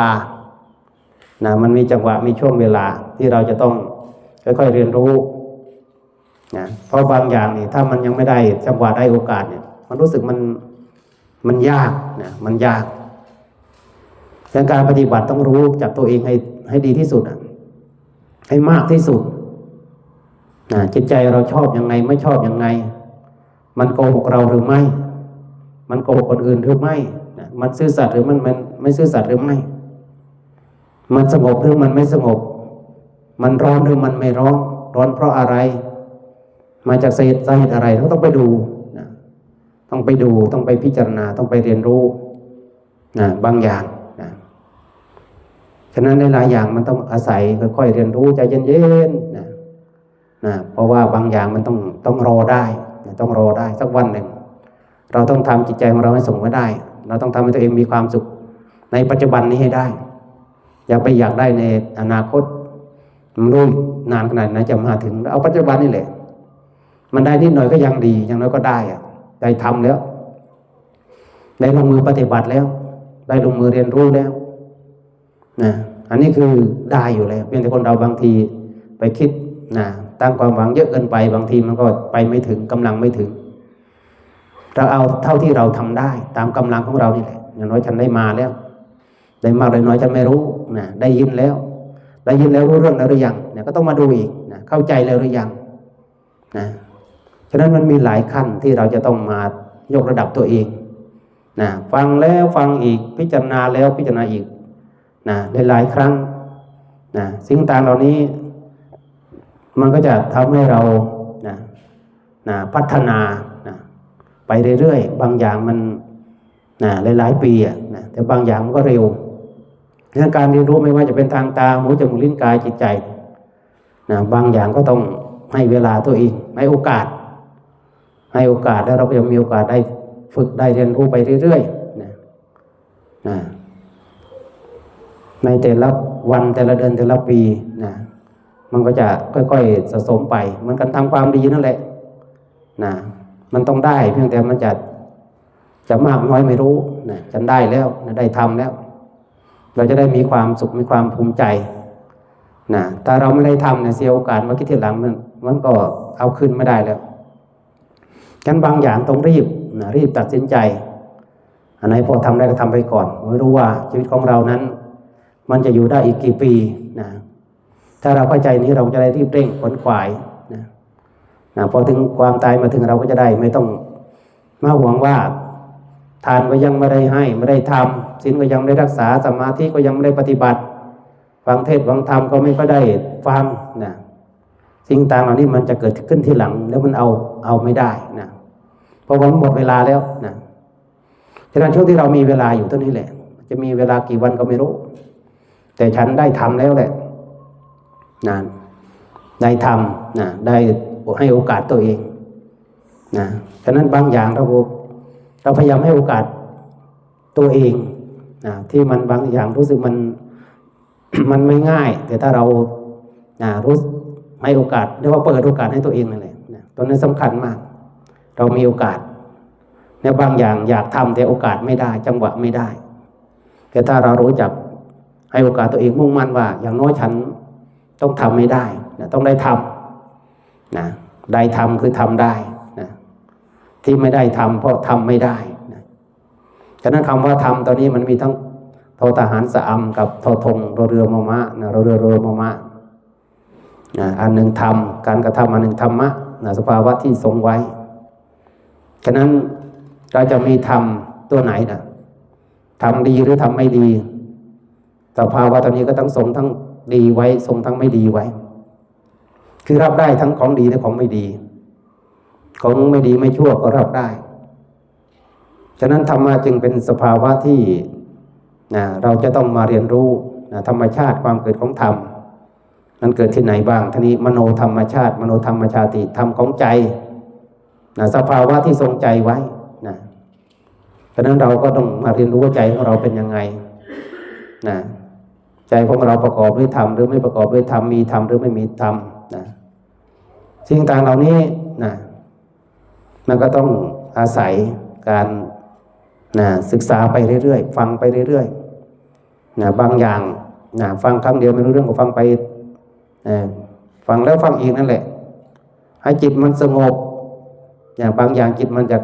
มันมีจังหวะมีช่วงเวลาที่เราจะต้องค่อยๆเรียนรู้เพราะบางอย่างนี่ถ้ามันยังไม่ได้จังหวะได้โอกาสเนี่ยมันรู้สึกมันยากมันยากดังการปฏิบัติต้องรู้จากตัวเอง ให้ดีที่สุดให้มากที่สุดจิตใจเราชอบยังไงไม่ชอบยังไงมันโกหกเราหรือไม่มันโกหกคนอื่นหรือไม่มันซื่อสัตย์หรือมันไม่ซื่อสัตย์หรือไม่มันสงบหรือมันไม่สงบมันร้อนหรือมันไม่ร้อนร้อนเพราะอะไรมาจากสาเหตุอะไรเราต้องไปดูต้องไปดูต้องไปพิจารณาต้องไปเรียนรู้บางอย่างฉะนั้นหลายอย่างมันต้องอาศัยค่อยๆเรียนรู้ใจเย็นๆเพราะว่าบางอย่างมันต้องรอได้ต้องรอได้สักวันหนึ่งเราต้องทำจิตใจของเราให้ส่งไว้ได้เราต้องทำให้ตัวเองมีความสุขในปัจจุบันนี้ให้ได้อย่าไปอยากได้ในอนาคตมันรู้นานขนาดไหนจะมาถึงเอาปัจจุบันนี่แหละมันได้นิดหน่อยก็ยังดีอย่างน้อยก็ได้ได้ทำแล้วได้ลงมือปฏิบัติแล้วได้ลงมือเรียนรู้แล้วอันนี้คือได้อยู่แล้วเพียงแต่คนเราบางทีไปคิดตั้งความหวังเยอะเกินไปบางทีมันก็ไปไม่ถึงกำลังไม่ถึงเราเอาเท่าที่เราทำได้ตามกำลังของเรานี่แหละอย่างน้อยฉันได้มาแล้วได้มากได้น้อยฉันไม่รู้ได้ยินแล้วรู้เรื่องแล้วหรือยังก็ต้องมาดูอีกเข้าใจแล้วหรือยังฉะนั้นมันมีหลายขั้นที่เราจะต้องมายกระดับตัวเองฟังแล้วฟังอีกพิจารณาแล้วพิจารณาอีกหลายครั้งสิ่งต่างเหล่านี้มันก็จะทำให้เราพัฒนาไปเรื่อยๆบางอย่างมันหลายปีแต่บางอย่างมันก็เร็วเรื่องการเรียนรู้ไม่ว่าจะเป็นทางตาหูจมูกลิ้นกายจิตใจบางอย่างก็ต้องให้เวลาตัวเองให้โอกาสแล้วเราก็จะมีโอกาสได้ฝึกได้เรียนรู้ไปเรื่อยๆในแต่ละวันแต่ละเดือนแต่ละปีมันก็จะค่อยๆสะสมไปเหมือนกันทำความดีนั่นแหละมันต้องได้เพียงแต่มันจะมากน้อยไม่รู้ฉันได้แล้วได้ทำแล้วเราจะได้มีความสุขมีความภูมิใจถ้าเราไม่ได้ทำเสียโอกาสมาคิดทีหลังมันก็เอาขึ้นไม่ได้แล้วกันบางอย่างต้องรีบตัดสินใจอันไหนพอทำได้ก็ทำไปก่อนไม่รู้ว่าชีวิตของเรานั้นมันจะอยู่ได้อีกกี่ปีถ้าเราเข้าใจนี้เราจะได้รีบเร่งขวนขวายพอถึงความตายมาถึงเราก็จะได้ไม่ต้องมาหวังว่าทานก็ยังไม่ได้ให้ไม่ได้ทำศีลก็ยังไม่ได้รักษาสมาธิก็ยังไม่ได้ปฏิบัติฟังเทศน์ฟังธรรมก็ไม่ก็ได้ฟังสิ่งต่างเหล่านี้มันจะเกิดขึ้นทีหลังแล้วมันเอาไม่ได้เพราะว่าหมดเวลาแล้วฉะนั้นช่วงที่เรามีเวลาอยู่เท่านี้แหละจะมีเวลากี่วันก็ไม่รู้แต่ฉันได้ทำแล้วแหละได้ทำได้ให้โอกาสตัวเองฉะนั้นบางอย่างเราพยายามให้โอกาสตัวเองที่มันบางอย่างรู้สึกมันไม่ง่ายแต่ถ้าเรารู้ให้โอกาสเรียกว่าเปิดโอกาสให้ตัวเองนั่นแหละตัวนั้นสำคัญมากเรามีโอกาสในบางอย่างอยากทำแต่โอกาสไม่ได้จังหวะไม่ได้แต่ถ้าเรารู้จักให้โอกาสตัวเองมุ่งมั่นว่าอย่างน้อยฉันต้องทำไม่ได้ต้องได้ทำได้ทำคือทำได้ที่ไม่ได้ทำเพราะทำไม่ได้ฉะนั้นคำว่าทำตอนนี้มันมีทั้งทอทหารสะอำกับทอทงรอเรือมอม้าเราเรือมอม้าอันหนึ่งทำการกระทำอันหนึ่งธรรมะสภาวะที่ทรงไว้ฉะนั้นเราจะมีธรรมตัวไหนทำดีหรือทำไม่ดีสภาวะตอนนี้ก็ต้องทรงทั้งดีไว้ทรงทั้งไม่ดีไว้คือรับได้ทั้งของดีและของไม่ดีของไม่ดีไม่ชั่วก็รับได้ฉะนั้นธรรมะจึงเป็นสภาวะที่เราจะต้องมาเรียนรู้ธรรมชาติความเกิดของธรรมมันเกิดที่ไหนบ้างทีนี้มโนธรรมชาติมโนธรรมชาติธรรมของใจสภาวะที่ทรงใจไว้ฉะนั้นเราก็ต้องมาเรียนรู้ว่าใจของเราเป็นยังไงใจของเราประกอบด้วยธรรมหรือไม่ประกอบด้วยธรรมมีธรรมหรือไม่มีธรรมสิ่งต่างเหล่านี้มันก็ต้องอาศัยการศึกษาไปเรื่อยๆฟังไปเรื่อยๆบางอย่างฟังครั้งเดียวไม่รู้เรื่องก็ฟังไปฟังแล้วฟังอีกนั่นแหละให้จิตมันสงบบางอย่างจิตมันจะ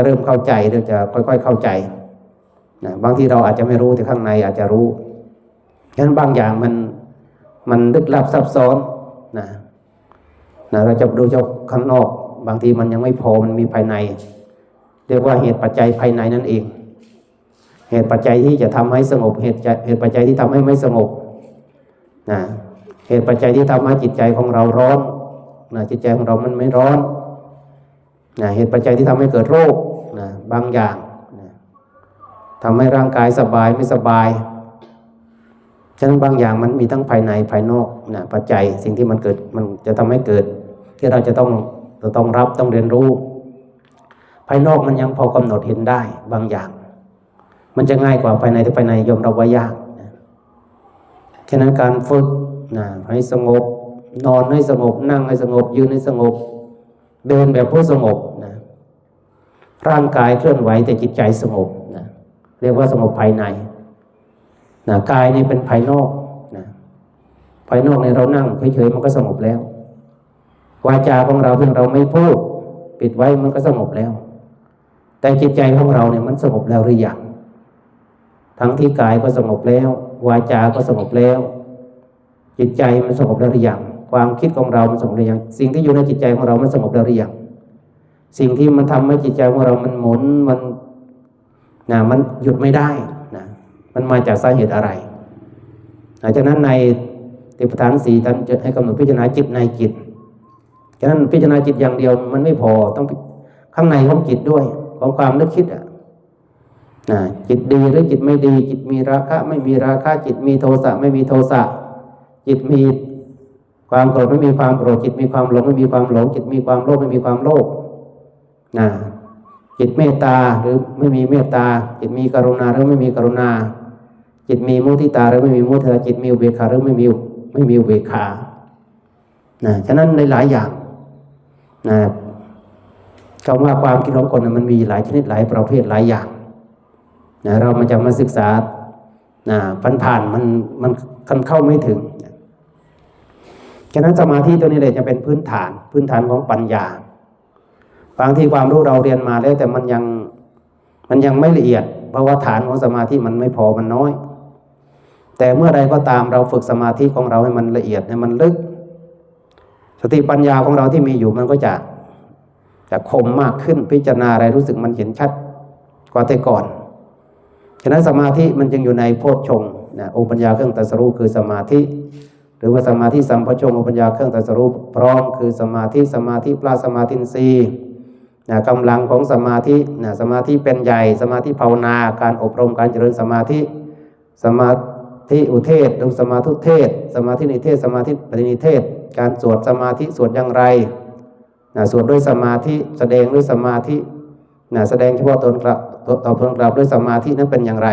เริ่มเข้าใจหรือจะค่อยๆเข้าใจบางทีเราอาจจะไม่รู้แต่ข้างในอาจจะรู้ ฉะนั้นบางอย่างมันลึกลับซับซ้อนนะเราจะดูจากข้างนอกบางทีมันยังไม่พอมันมีภายในเรียกว่าเหตุปัจจัยภายในนั่นเองเหตุปัจจัยที่จะทำให้สงบเหตุปัจจัยที่ทำให้ไม่สงบนะเหตุปัจจัยที่ทำให้จิตใจของเราร้อนนะจิตใจของเรามันไม่ร้อนนะเหตุปัจจัยที่ทำให้เกิดโรคนะบางอย่างนะทำให้ร่างกายสบายไม่สบายฉะนั้นบางอย่างมันมีทั้งภายในภายนอกนะปัจจัยสิ่งที่มันเกิดมันจะทำให้เกิดที่เราจะต้องรับต้องเรียนรู้ภายนอกมันยังพอกำหนดเห็นได้บางอย่างมันจะง่ายกว่าภายในที่ภายในยอมรับว่ายากนะฉะนั้นการฝึกนะให้สงบนอนให้สงบนั่งให้สงบยืนให้สงบเดินแบบผู้สงบนะร่างกายเคลื่อนไหวแต่จิตใจสงบนะเรียกว่าสงบภายในนะกายนี่เป็นภายนอกนะภายนอกในเรานั่งเฉยๆมันก็สงบแล้ววาจาของเราเพียงเราไม่พูดปิดไว้มันก็สงบแล้วแต่จิตใจของเราเนี่ยมันสงบแล้วหรือยังทั้งที่กายก็สงบแล้ววาจาก็สงบแล้วจิตใจมันสงบแล้วหรือยังความคิดของเรามันสงบหรือยังสิ่งที่อยู่ในจิตใจของเรามันสงบแล้วหรือยังสิ่งที่มันทำให้จิตใจของเรามันหมุนมันหยุดไม่ได้นะมันมาจากสาเหตุอะไรจากนั้นในติปฐาน4ท่านจะให้กำหนดพิจารณาจิตในจิตฉะนั้นพิจารณาจิตอย่างเดียวมันไม่พอต้องข้างในของจิตด้วยของความนึกคิดจิตดีหรือจิตไม่ดีจิตมีราคะไม่มีราคะจิตมีโทสะไม่มีโทสะจิตมีความโกรธไม่มีความโกรธจิตมีความหลงไม่มีความหลงจิตมีความโลภไม่มีความโลภจิตเมตตาหรือไม่มีเมตตาจิตมีกรุณาหรือไม่มีกรุณาจิตมีมุทิตาหรือไม่มีมุทิตาจิตมีอุเบกขาหรือไม่มีอุเบกขาฉะนั้นในหลายอย่างคำว่าความคิดของคนมันมีหลายชนิดหลายประเภทหลายอย่างเรามันจะมาศึกษาผ่านมันเข้าไม่ถึงฉะนั้นสมาธิตัวนี้เลยจะเป็นพื้นฐานของปัญญาบางทีความรู้เราเรียนมาแล้วแต่มันยังไม่ละเอียดเพราะว่าฐานของสมาธิมันไม่พอมันน้อยแต่เมื่อใดก็ตามเราฝึกสมาธิของเราให้มันละเอียดให้มันลึกสติปัญญาของเราที่มีอยู่มันก็จะคมมากขึ้นพิจารณาอะไรรู้สึกมันเห็นชัดกว่าแต่ก่อนฉะนั้นสมาธิมันจึงอยู่ในโพชฌงค์องค์ปัญญาเครื่องตรัสรู้คือสมาธิหรือว่าสมาธิสัมโพชฌงค์องค์ปัญญาเครื่องตรัสรู้พร้อมคือสมาธิปราสมาธิอินทรีย์กำลังของสมาธิสมาธิเป็นใหญ่สมาธิภาวนาการอบรมการเจริญสมาธิอุเทศหรือสมาธิเทศสมาธินิเทศสมาธิปฏินิเทศการสวดสมาธิสวดอย่างไรสวดด้วยสมาธิแสดงด้วยสมาธิแสดงเฉพาะตนกลับต่อตนกลับด้วยสมาธินั้นเป็นอย่างไร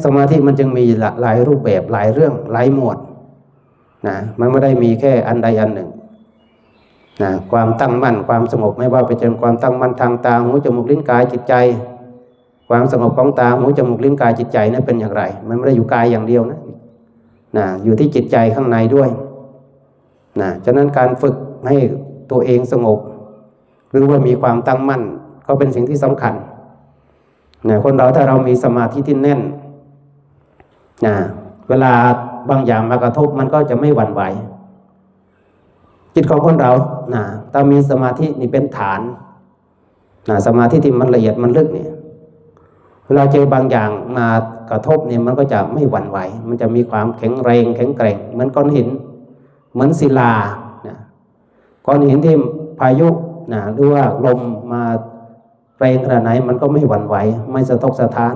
สมาธิมันจึงมีหลายรูปแบบหลายเรื่องหลายหมวดมันไม่ได้มีแค่อันใดอันหนึ่งความตั้งมั่นความสงบไม่ว่าไปจนความตั้งมั่นทางตาหูจมูกลิ้นกายจิตใจความสงบของตาหูจมูกลิ้นกายจิตใจนั้นเป็นอย่างไรมันไม่ได้อยู่กายอย่างเดียวนะอยู่ที่จิตใจข้างในด้วยฉะนั้นการฝึกให้ตัวเองสงบหรือว่ามีความตั้งมั่นก็เป็นสิ่งที่สำคัญคนเราถ้าเรามีสมาธิที่แน่นเวลาบางอย่างมากระทบมันก็จะไม่หวั่นไหวจิตของคนเราถ้ามีสมาธินี่เป็นฐานสมาธิที่มันละเอียดมันลึกเนี่ยเวลาเจอบางอย่างมากระทบเนี่ยมันก็จะไม่หวั่นไหวมันจะมีความแข็งแรงแข็งแกร่งเหมือนก้อนหินเหมือนศิลาก้อนหินที่พายุหรือว่าลมมาแรงขนาดไหนมันก็ไม่หวั่นไหวไม่สะทกสะท้าน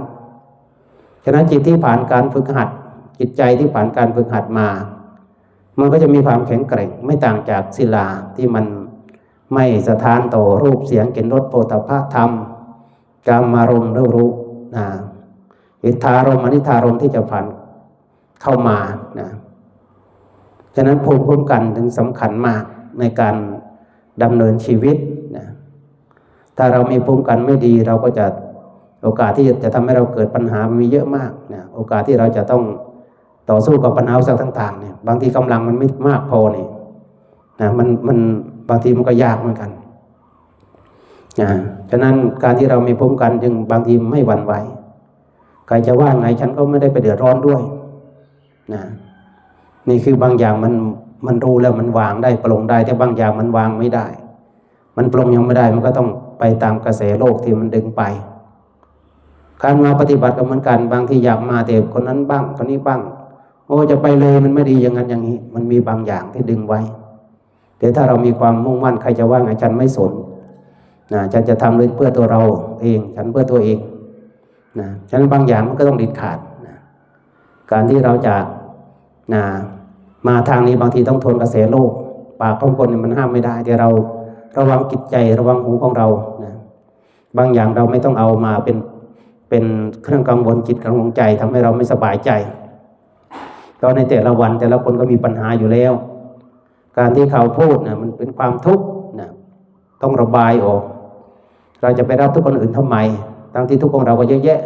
ฉะนั้นจิตที่ผ่านการฝึกหัดจิตใจที่ผ่านการฝึกหัดมามันก็จะมีความแข็งแกร่งไม่ต่างจากศิลาที่มันไม่สะท้านต่อรูปเสียงกลิ่นรสโผฏฐัพพะธรรมกามารมณ์รู้อิทธารมณ์อนิธารมณ์ที่จะผ่านเข้ามาฉะนั้นภูมิคุ้มกันถึงสำคัญมากในการดำเนินชีวิตถ้าเรามีภูมิคุ้มกันไม่ดีเราก็จะโอกาสที่จะทำให้เราเกิดปัญหามีเยอะมากโอกาสที่เราจะต้องต่อสู้กับปัญหาอุปสรรคต่างๆเนี่ยบางทีกำลังมันไม่มากพอเนี่ยมันบางทีมันก็ยากเหมือนกันฉะนั้นการที่เรามีภูมิคุ้มกันจึงบางทีไม่หวั่นไหว ใครจะว่าไงฉันก็ไม่ได้ไปเดือดร้อนด้วยนะนี่คือบางอย่างมันรู้แล้วมันวางได้ปลงได้แต่บางอย่างมันวางไม่ได้มันปลงยังไม่ได้มันก็ต้องไปตามกระแสโลกที่มันดึงไปการมาปฏิบัติก็เหมือนกันบางทีอยากมาแต่คนนั้นบ้างคนนี้บ้างโอ้จะไปเลยมันไม่ดีอย่างนั้นอย่างนี้มันมีบางอย่างที่ดึงไว้แต่ถ้าเรามีความมุ่งมั่นใครจะว่าไงฉันไม่สนนะฉันจะทำเพื่อตัวเราเองฉันเพื่อตัวเองนะฉะนั้นบางอย่างมันก็ต้องเด็ดขาดนะการที่เราจะนะมาทางนี้บางทีต้องทนกระแสโลกปากของคนมันห้ามไม่ได้แต่เราระวังจิตใจระวังหูของเรานะบางอย่างเราไม่ต้องเอามาเป็นเครื่องกังวลจิตกังวลใจทำให้เราไม่สบายใจก็ในแต่ละวันแต่ละคนก็มีปัญหาอยู่แล้วการที่เขาพูดนะมันเป็นความทุกข์นะต้องระบายออกเราจะไปรับทุกคนอื่นทำไมทั้งที่ทุกข์ของเราก็เยอะแยะ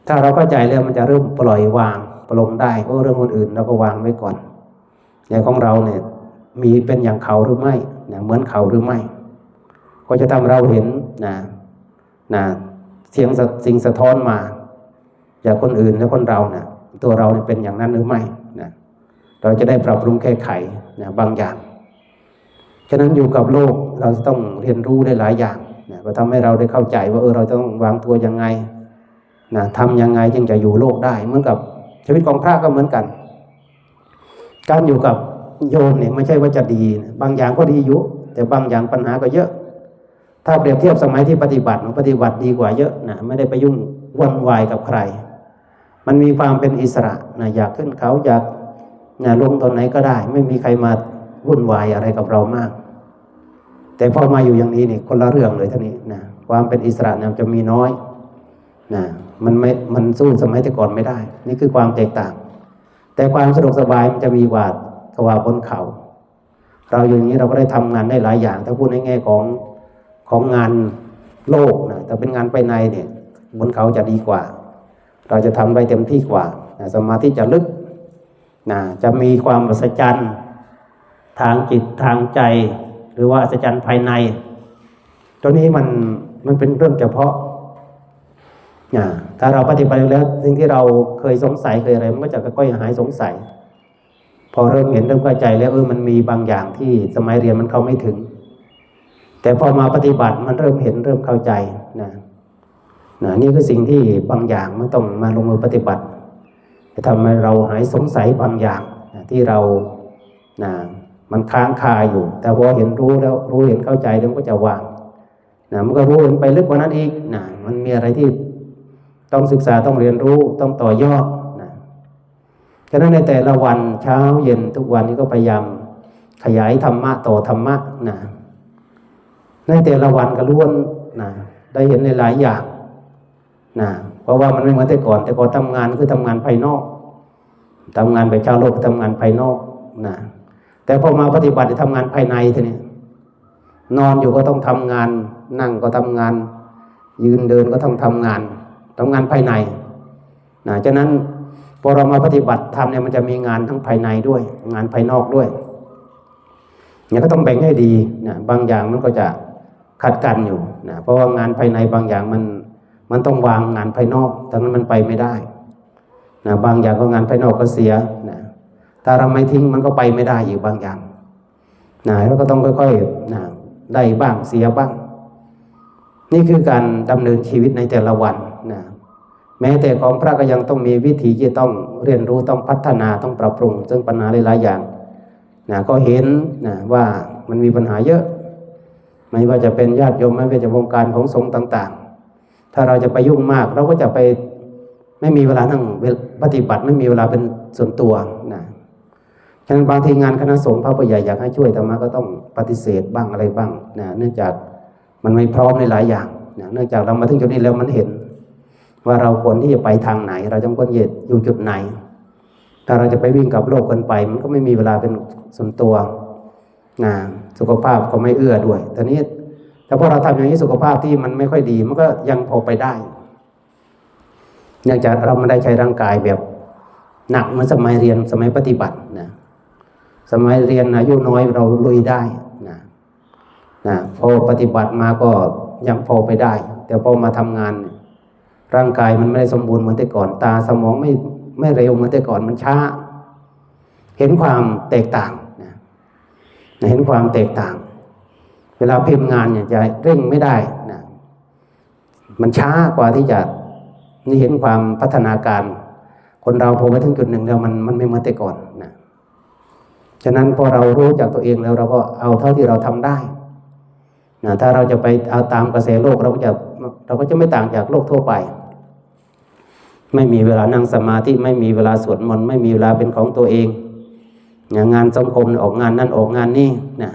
ถ้าเราเข้าใจแล้วมันจะเริ่มปล่อยวางปลงได้เรื่องคนอื่นเราก็วางไว้ก่อนอย่างของเราเนี่ยมีเป็นอย่างเขาหรือไม่นะเหมือนเขาหรือไม่ก็จะทำเราเห็นนะสิ่งสะท้อนมาจากคนอื่นและคนเรานะตัวเราเนี่ยเป็นอย่างนั้นหรือไม่นะเราจะได้ปรับปรุงแก้ไขนะบางอย่างฉะนั้นอยู่กับโลกเราจะต้องเรียนรู้ได้หลายอย่างนะก็ทำให้เราได้เข้าใจว่าเราต้องวางตัวยังไงนะทำยังไงจึงจะอยู่โลกได้เหมือนกับชีวิตของพระก็เหมือนกันการอยู่กับโยมเนี่ยไม่ใช่ว่าจะดีบางอย่างก็ดีอยู่แต่บางอย่างปัญหาก็เยอะถ้าเปรียบเทียบสมัยที่ปฏิบัติดีกว่าเยอะนะไม่ได้ไปยุ่งวุ่นวายกับใครมันมีความเป็นอิสระนะอยากขึ้นเขาอยากลงตอนไหนก็ได้ไม่มีใครมาวุ่นวายอะไรกับเรามากแต่พอมาอยู่อย่างนี้นี่คนละเรื่องเลยท่านี้นะความเป็นอิสระเนี่ยจะมีน้อยนะมันสู้สมัยแต่ก่อนไม่ได้นี่คือความแตกต่างแต่ความสะดวกสบายมันจะมีกว่าบนเขาเราอยู่อย่างนี้เราก็ได้ทำงานได้หลายอย่างถ้าพูดในแง่ของงานโลกนะแต่เป็นงานภายในเนี่ยบนเขาจะดีกว่าเราจะทำได้เต็มที่กว่านะสมาธิจะลึกนะจะมีความอัศจรรย์ทางจิตทางใจหรือว่าอัศจรรย์ภายในตัวนี้มันเป็นเรื่องเฉพาะถ้าเราปฏิบัติแล้วสิ่งที่เราเคยสงสัยเคยอะไรมันก็จะค่อยๆหายสงสัยพอเริ่มเห็นเริ่มเข้าใจแล้วมันมีบางอย่างที่สมัยเรียนมันเข้าไม่ถึงแต่พอมาปฏิบัติมันเริ่มเห็นเริ่มเข้าใจนะนี่คือสิ่งที่บางอย่างมันต้องมาลงมือปฏิบัติจะทำให้เราหายสงสัยบางอย่างที่เรามันค้างคาอยู่แต่พอเห็นรู้แล้วรู้เห็นเข้าใจแล้วมันก็จะวางมันก็รู้เห็นไปลึกกว่านั้นอีกมันมีอะไรที่ต้องศึกษาต้องเรียนรู้ต้องต่อยอดฉะนั้นในแต่ละวันเช้าเย็นทุกวันนี้ก็พยายามขยายธรรมะต่อธรรมะในแต่ละวันก็ล้วนได้เห็นหลายๆอย่างเพราะว่ามันไม่เหมือนแต่ก่อนทำงานคือทำงานภายนอกทำงานไปชาวโลกทำงานภายนอกแต่พอมาปฏิบัติทำงานภายในทีนี้นอนอยู่ก็ต้องทำงานนั่งก็ทำงานยืนเดินก็ต้องทำงานภายในฉะนั้นพอเรามาปฏิบัติทำเนี่ยมันจะมีงานทั้งภายในด้วยงานภายนอกด้วยเนี่ยก็ต้องแบ่งให้ดีบางอย่างมันก็จะขัดกันอยู่เพราะว่างานภายในบางอย่างมันต้องวางงานภายนอกดังนั้นมันไปไม่ได้บางอย่างก็งานภายนอกก็เสียถ้าเราไม่ทิ้งมันก็ไปไม่ได้อยู่บางอย่างแล้วก็ต้องค่อยๆได้บ้างเสียบ้างนี่คือการดำเนินชีวิตในแต่ละวันแม้แต่ของพระก็ยังต้องมีวิธีที่ต้องเรียนรู้ต้องพัฒนาต้องปรับปรุงซึ่งปัญหาหลายๆอย่างก็เห็นว่ามันมีปัญหาเยอะไม่ว่าจะเป็นญาติโยมไม่ว่าจะวงการของสงฆ์ต่างๆถ้าเราจะไปยุ่งมากเราก็จะไปไม่มีเวลานั่งปฏิบัติไม่มีเวลาเป็นส่วนตัวฉะนั้นบางทีงานคณะสงฆ์พระผู้ใหญ่อยากให้ช่วยธรรมะก็ต้องปฏิเสธบ้างอะไรบ้างเนื่องจากมันไม่พร้อมในหลายอย่างเนื่องจากเรามาถึงจุดนี้แล้วมันเห็นว่าเราควรที่จะไปทางไหนเราจำเป็นอยู่จุดไหนถ้าเราจะไปวิ่งกับโลกเกินไปมันก็ไม่มีเวลาเป็นส่วนตัวสุขภาพก็ไม่เอื้อด้วยตอนนี้ถ้าพอเราทำอย่างนี้สุขภาพที่มันไม่ค่อยดีมันก็ยังพอไปได้เนื่องจากเราไม่ได้ใช้ร่างกายแบบหนักเหมือนสมัยเรียนสมัยปฏิบัติสมัยเรียนอายุน้อยเราลุยได้พอปฏิบัติมาก็ยังพอไปได้แต่พอมาทำงาน ร่างกายมันไม่ได้สมบูรณ์เหมือนแต่ก่อน ตาสมองไม่เร็วเหมือนแต่ก่อนมันช้าเห็นความแตกต่างนะเห็นความแตกต่างเวลาพิมพ์งานเนี่ยจะเร่งไม่ได้นะมันช้ากว่าที่จะนี่เห็นความพัฒนาการคนเราพอไปถึงจุดหนึ่งแล้วมันไม่เหมือนแต่ก่อนนะฉะนั้นพอเรารู้จากตัวเองแล้วเราก็เอาเท่าที่เราทำได้นะถ้าเราจะไปเอาตามกระแสโลกเราก็จะไม่ต่างจากโลกทั่วไปไม่มีเวลานั่งสมาธิไม่มีเวลาสวดมนต์ไม่มีเวลาเป็นของตัวเองงานสังคมออกงานนั่นออกงานนี่นะ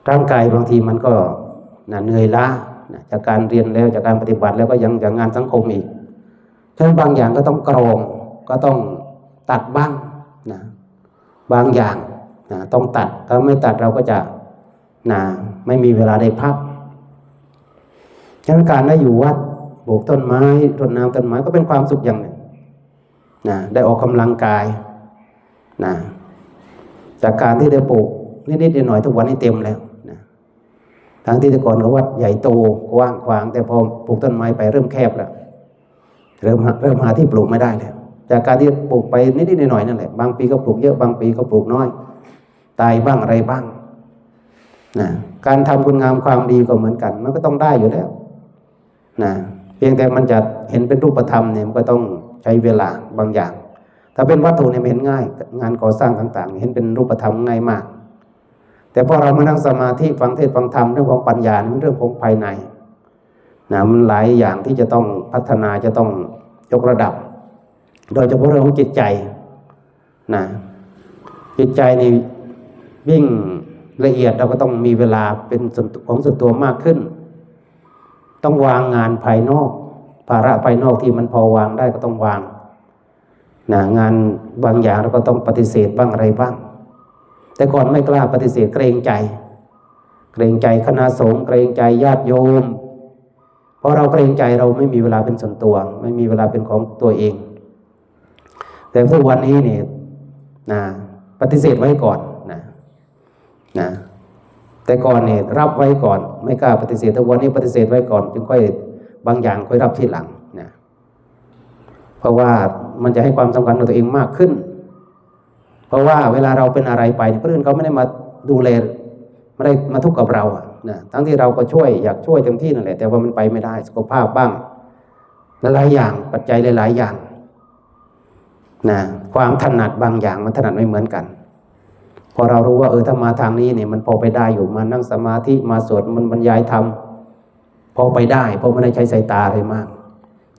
ร่างกายบางทีมันก็เหนื่อยล้าจากการเรียนแล้วจากการปฏิบัติแล้วก็ยังจากงานสังคมอีกฉะนั้นบางอย่างก็ต้องกรองก็ต้องตัดบ้างนะบางอย่างต้องตัดถ้าไม่ตัดเราก็จะไม่มีเวลาได้พักฉะนั้นการได้อยู่วัดปลูกต้นไม้รดน้ำต้นไม้ก็เป็นความสุขอย่างหนึ่งได้ออกกำลังกายจากการที่ได้ปลูกนิดๆหน่อยๆทุกวันนี้เต็มแล้วทั้งที่แต่ก่อนก็วัดใหญ่โตกว้างขวางแต่พอปลูกต้นไม้ไปเริ่มแคบแล้วเริ่มหาที่ปลูกไม่ได้แล้วจากการที่ปลูกไปนิดๆหน่อยๆนั่นแหละบางปีก็ปลูกเยอะบางปีก็ปลูกน้อยตายบ้างอะไรบ้างการทำคุณงามความดีก็เหมือนกันมันก็ต้องได้อยู่แล้วเพียงแต่มันจะเห็นเป็นรูปธรรมเนี่ยมันก็ต้องใช้เวลาบางอย่างถ้าเป็นวัตถุเนี่ยเห็นง่ายงานก่อสร้างต่างๆเห็นเป็นรูปธรรมง่ายมากแต่พอเรามานั่งสมาธิฟังเทศน์ฟังธรรมเรื่องของปัญญาเป็นเรื่องของภายในมันหลายอย่างที่จะต้องพัฒนาจะต้องยกระดับโดยเฉพาะเรื่องของจิตใจจิตใจนี่ยิ่งละเอียดเราก็ต้องมีเวลาเป็นของส่วนตัวมากขึ้นต้องวางงานภายนอกภาระภายนอกที่มันพอวางได้ก็ต้องวางงานบางอย่างเราก็ต้องปฏิเสธบ้างอะไรบ้างแต่ก่อนไม่กล้าปฏิเสธเกรงใจคณะสงฆ์เกรงใจญาติโยมเพราะเราเกรงใจเราไม่มีเวลาเป็นส่วนตัวไม่มีเวลาเป็นของตัวเองแต่ทุกวันนี้เนี่ยปฏิเสธไว้ก่อนแต่ก่อนเนี่ยรับไว้ก่อนไม่กล้าปฏิเสธแต่วันนี้ปฏิเสธไว้ก่อนจึงค่อยบางอย่างค่อยรับทีหลังเพราะว่ามันจะให้ความสำคัญกับตัวเองมากขึ้นเพราะว่าเวลาเราเป็นอะไรไปคนอื่นเขาไม่ได้มาดูแลไม่ได้มาทุกข์กับเราทั้งที่เราก็อยากช่วยเต็มที่นั่นแหละแต่ว่ามันไปไม่ได้สุขภาพบ้างหลายอย่างปัจจัยหลายอย่างความถนัดบางอย่างมันถนัดไม่เหมือนกันพอเรารู้ว่าถ้ามาทางนี้เนี่ยมันพอไปได้อยู่มานั่งสมาธิมาสวดมันบรรยายธรรมพอไปได้เพราะไม่ได้ใช้สายตาอะไรมาก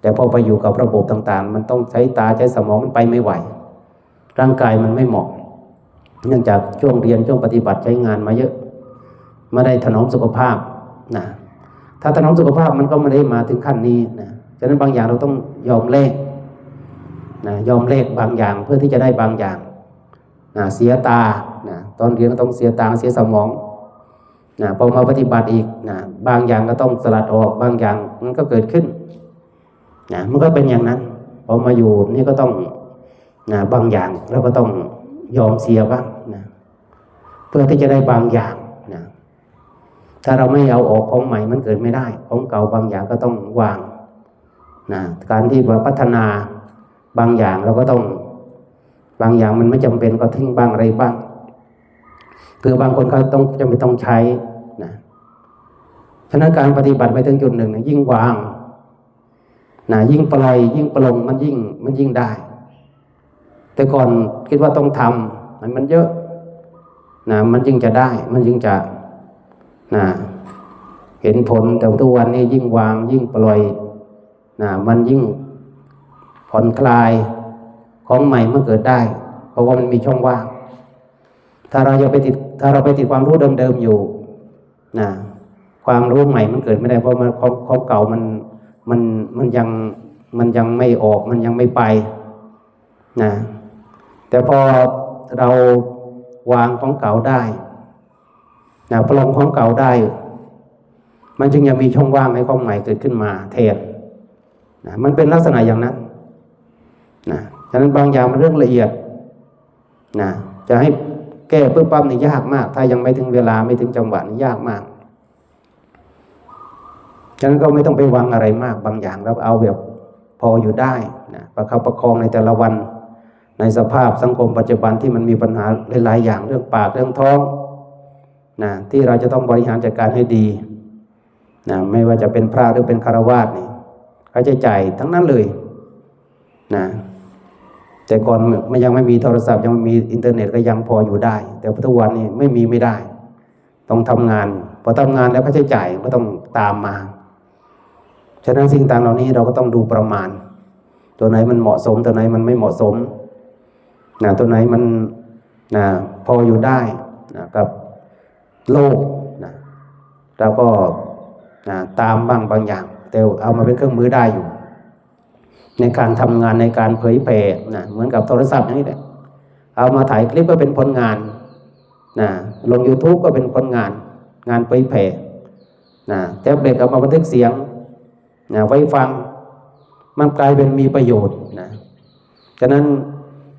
แต่พอไปอยู่กับระบบต่างๆมันต้องใช้ตาใช้สมองมันไปไม่ไหวร่างกายมันไม่เหมาะเนื่องจากช่วงเรียนช่วงปฏิบัติใช้งานมาเยอะไม่ได้ถนอมสุขภาพถ้าถนอมสุขภาพมันก็ไม่ได้มาถึงขั้นนี้ฉะนั้นบางอย่างเราต้องยอมแลกยอมแลกบางอย่างเพื่อที่จะได้บางอย่างเสียตาตอนเรียนก็ต้องเสียตาเสียสมองพอมาปฏิบัติอีกบางอย่างก็ต้องสลัดออกบางอย่างมันก็เกิดขึ้นมันก็เป็นอย่างนั้นพอมาอยู่นี่ก็ต้องบางอย่างเราก็ต้องยอมเสียบ้างเพื่อที่จะได้บางอย่างถ้าเราไม่เอาออกของใหม่มันเกิดไม่ได้ของเก่าบางอย่างก็ต้องวางการที่มาพัฒนาบางอย่างเราก็ต้องบางอย่างมันไม่จำเป็นก็ทิ้งบ้างอะไรบ้างคือบางคนเขาต้องจำเป็นต้องใช้ฉะนั้นการปฏิบัติไปถึงจุดหนึ่งยิ่งวางยิ่งปล่อยยิ่งปลงมันยิ่งได้แต่ก่อนคิดว่าต้องทำมันเยอะมันยิ่งจะได้มันยิ่งจะเห็นผลแต่ทุกวันนี้ยิ่งวางยิ่งปล่อยมันยิ่งผ่อนคลายของใหม่มันเกิดได้เพราะว่ามันมีช่องว่างถ้าเราไปติดความรู้เดิมๆอยู่ความรู้ใหม่มันเกิดไม่ได้เพราะมันของเก่ามันยังไม่ออกมันยังไม่ไปแต่พอเราวางของเก่าได้ปลงของเก่าได้มันจึงยังมีช่องว่างให้ของใหม่เกิดขึ้นมาแทนมันเป็นลักษณะอย่างนั้นฉะนั้นบางอย่างมันเรื่องละเอียดจะให้แก้ปุ๊บปั๊บนี่ยากมากถ้ายังไม่ถึงเวลาไม่ถึงจังหวะนี่ยากมาก ฉะนั้นก็ไม่ต้องไปหวังอะไรมากบางอย่างเราเอาแบบพออยู่ได้นะประคับประคองในแต่ละวันในสภาพสังคมปัจจุบันที่มันมีปัญหาหลายๆอย่างเรื่องปากเรื่องท้องนะที่เราจะต้องบริหารจัดการให้ดีนะไม่ว่าจะเป็นพระหรือเป็นฆราวาสนี่ค่าใช้จ่ายทั้งนั้นเลยนะแต่ก่อนยังไม่มีโทรศัพท์ยังไม่มีอินเทอร์เน็ตก็ยังพออยู่ได้แต่ปัจจุบันนี้ไม่ได้ต้องทำงานพอทำงานแล้วค่าใช้จ่ายก็ต้องตามมาฉะนั้นสิ่งต่างเหล่านี้เราก็ต้องดูประมาณตัวไหนมันเหมาะสมตัวไหนมันไม่เหมาะสมนะตัวไหนมันนะพออยู่ได้นะกับโลกนะเราก็นะตามบางอย่างแต่เอามาเป็นเครื่องมือได้อยู่ในการทำงานในการเผยแผ่นะเหมือนกับโทรศัพท์อย่างนี้แหละเอามาถ่ายคลิปก็เป็นผลงานนะลง YouTube ก็เป็นผลงานเผยแผ่นะแท็บเล็ตเอามาบันทึกเสียงนะไว้ฟังมันกลายเป็นมีประโยชน์นะฉะนั้น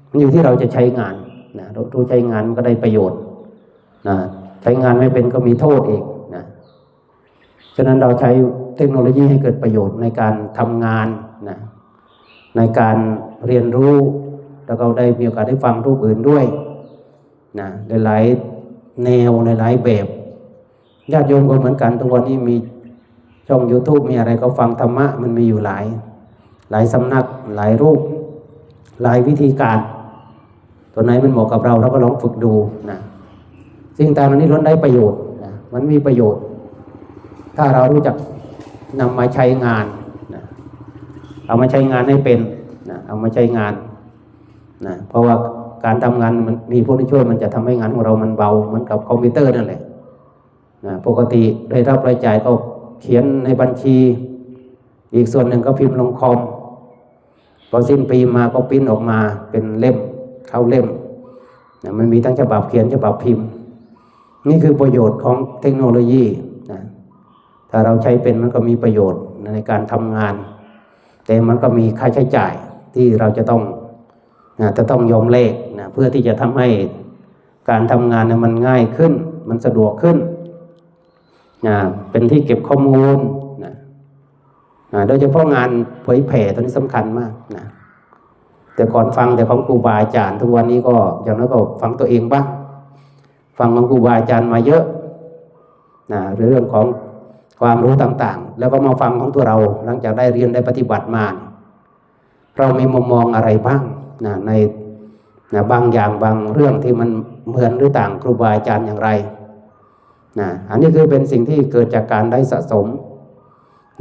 มันอยู่ที่เราจะใช้งานนะเรารู้ใช้งานมันก็ได้ประโยชน์นะใช้งานไม่เป็นก็มีโทษอีกนะฉะนั้นเราใช้เทคโนโลยีให้เกิดประโยชน์ในการทำงานนะในการเรียนรู้แล้วก็ได้มีโอกาสได้ฟังรูปอื่นด้วยนะหลายๆแนวหลายๆแบบญาติโยมก็เหมือนกันทุกวันนี้มีช่อง YouTube มีอะไรก็ฟังธรรมะมันมีอยู่หลายสำนักหลายรูปหลายวิธีการตัวไหนมันเหมาะกับเราก็ลองฝึกดูนะสิ่งต่างๆนี้ล้วนได้ประโยชน์นะมันมีประโยชน์ถ้าเรารู้จักนำมาใช้งานนะเอามาใช้งานให้เป็นนะเอามาใช้งานนะเพราะว่าการทำงานมันมีผู้ที่ช่วยมันจะทำให้งานของเรามันเบาเหมือนกับคอมพิวเตอร์นั่นแหละนะปกติรายรับรายจ่ายก็เขียนในบัญชีอีกส่วนหนึ่งก็พิมพ์ลงคอมพอสิ้นปีมาก็ปริ้นออกมาเป็นเล่มเข้าเล่มนะมันมีทั้งฉบับเขียนฉบับพิมพ์นี่คือประโยชน์ของเทคโนโลยีนะถ้าเราใช้เป็นมันก็มีประโยชน์ในการทำงานแต่มันก็มีค่าใช้จ่ายที่เราจะต้องยอมแลกนะเพื่อที่จะทำให้การทำงานเนี่ยมันง่ายขึ้นมันสะดวกขึ้นนะเป็นที่เก็บข้อมูลนะโดยเฉพาะงานเผยแผ่ตัวนี้สำคัญมากนะแต่ก่อนฟังแต่ของครูบาอาจารย์ทุกวันนี้ก็อย่างน้อยก็ฟังตัวเองบ้างฟังของครูบาอาจารย์มาเยอะนะเรื่องของความรู้ต่างๆแล้วก็มาฟังของตัวเราหลังจากได้เรียนได้ปฏิบัติมาเรามีมุมมองอะไรบ้างนะในบางอย่างบางเรื่องที่มันเหมือนหรือต่างครูบาอาจารย์อย่างไรนะอันนี้คือเป็นสิ่งที่เกิดจากการได้สะสม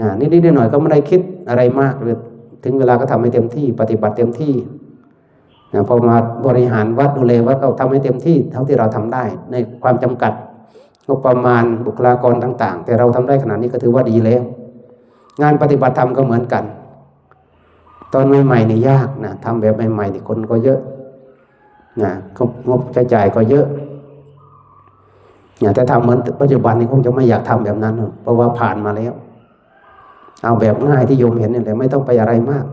นะนิดๆหน่อยๆก็ไม่ได้คิดอะไรมากเลยถึงเวลาก็ทำให้เต็มที่ปฏิบัติเต็มที่นะพอมาบริหารวัดดูแลวัดเราทำให้เต็มที่เท่าที่เราทำได้ในความจำกัดงบประมาณบุคลากรต่างๆแต่เราทำได้ขนาดนี้ก็ถือว่าดีแล้วงานปฏิบัติธรรมก็เหมือนกันตอนใหม่ๆนี่ยากนะทำแบบใหม่ๆนี่คนก็เยอะนะงบใช้จ่ายก็เยอะแต่ทำเหมือนปัจจุบันนี้คงจะไม่อยากทำแบบนั้นเพราะว่าผ่านมาแล้วเอาแบบง่ายที่โยมเห็นนี่แหละไม่ต้องไปอะไรมาก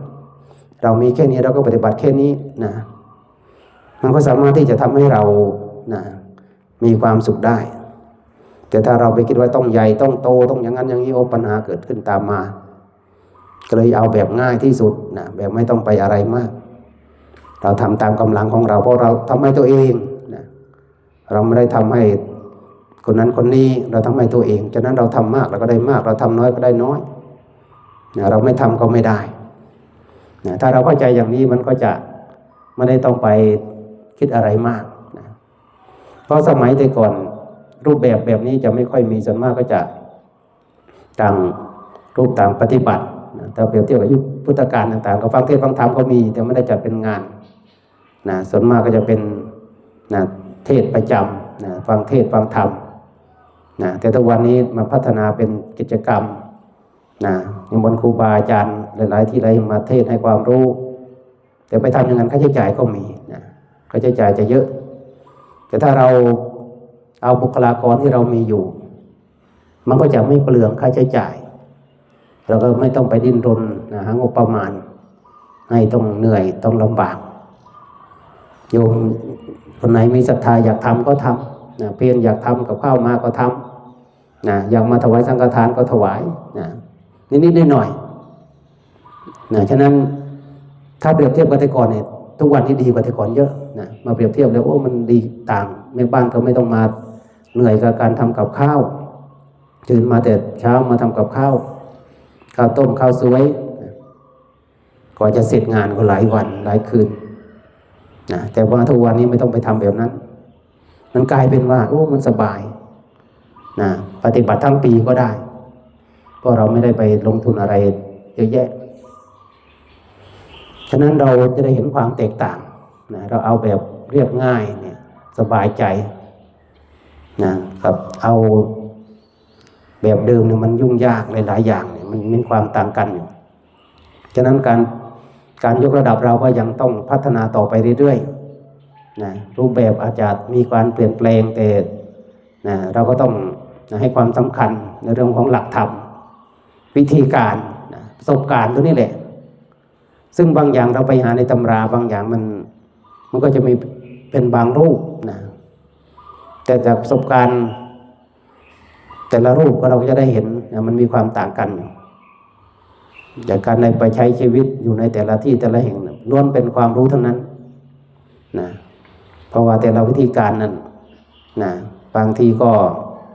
เรามีแค่นี้เราก็ปฏิบัติแค่นี้นะมันก็สามารถที่จะทำให้เรานะมีความสุขได้แต่ถ้าเราไปคิดว่าต้องใหญ่ต้องโตต้องอย่างนั้นอย่างนี้ปัญหาเกิดขึ้นตามมาก็เลยเอาแบบง่ายที่สุดนะแบบไม่ต้องไปอะไรมากเราทำตามกำลังของเราเพราะเราทำให้ตัวเองนะเราไม่ได้ทำให้คนนั้นคนนี้เราทำให้ตัวเองฉะนั้นเราทำมากเราก็ได้มากเราทำน้อยก็ได้น้อยนะเราไม่ทำก็ไม่ได้นะถ้าเราเข้าใจอย่างนี้มันก็จะไม่ได้ต้องไปคิดอะไรมากนะเพราะสมัยแต่ก่อนรูปแบบนี้จะไม่ค่อยมีส่วนมากก็จะต่างรูปต่างปฏิบัตินะถ้าเปรียบเทียบกับยุคพุทธกาลต่างๆก็ฟังเทศน์ฟังธรรมก็มีแต่ไม่ได้จัดเป็นงานนะส่วนมากก็จะเป็นนะเทศน์ประจำนะฟังเทศน์ฟังธรรมนะแต่ทุกวันนี้มาพัฒนาเป็นกิจกรรมนะนิมนต์ครูบาอาจารย์หลายๆที่ได้มาเทศน์ให้ความรู้แต่ไปทำอย่างนั้นค่าใช้จ่ายก็มีนะค่าใช้จ่ายจะเยอะแต่ถ้าเราเอาบุคลากรที่เรามีอยู่มันก็จะไม่เปลืองค่าใช้จ่ายเราก็ไม่ต้องไปดิ้นรนหางบประมาณให้ต้องเหนื่อยต้องลำบากโยมคนไหนมีศรัทธาอยากทำก็ทำนะเพียรอยากทำกับข้าวมาก็ทำนะอยากมาถวายสังฆทานก็ถวายนะ นิดๆหน่อยๆนะฉะนั้นถ้าเปรียบเทียบกับแต่ก่อนเนี่ยทุกวันนี้ดีกว่าแต่ก่อนเยอะนะมาเปรียบเทียบแล้วโอ้มันดีต่างแม่บ้านก็ไม่ต้องมาเหนื่อยกับการทำกับข้าวตื่นมาแต่เช้ามาทำกับข้าวต้มข้าวสวยกว่าจะเสร็จงานก็หลายวันหลายคืนนะแต่ว่าทุกวันนี้ไม่ต้องไปทำแบบนั้นมันกลายเป็นว่าโอ้มันสบายนะปฏิบัติทั้งปีก็ได้เพราะเราไม่ได้ไปลงทุนอะไรเยอะแยะฉะนั้นเราจะได้เห็นความแตกต่างนะเราเอาแบบเรียบง่ายเนี่ยสบายใจนะครับเอาแบบเดิมเนี่ยมันยุ่งยากหลายๆอย่างเนี่ยมันมีความต่างกันอยู่ฉะนั้นการยกระดับเราก็ยังต้องพัฒนาต่อไปเรื่อยๆนะรูปแบบอาจจะมีการเปลี่ยนแปลงแต่นะเราก็ต้องให้ความสำคัญในเรื่องของหลักธรรมวิธีการนะประสบการณ์ตัวนี้แหละซึ่งบางอย่างเราไปหาในตำราบางอย่างมันก็จะมีเป็นบางรูปนะแต่จากประสบการณ์แต่ละรูปก็เราก็จะได้เห็นนะมันมีความต่างกันจากการไปใช้ชีวิตอยู่ในแต่ละที่แต่ละแห่งล้วนเป็นความรู้ทั้งนั้นนะเพราะว่าแต่ละวิธีการนั้นนะบางทีก็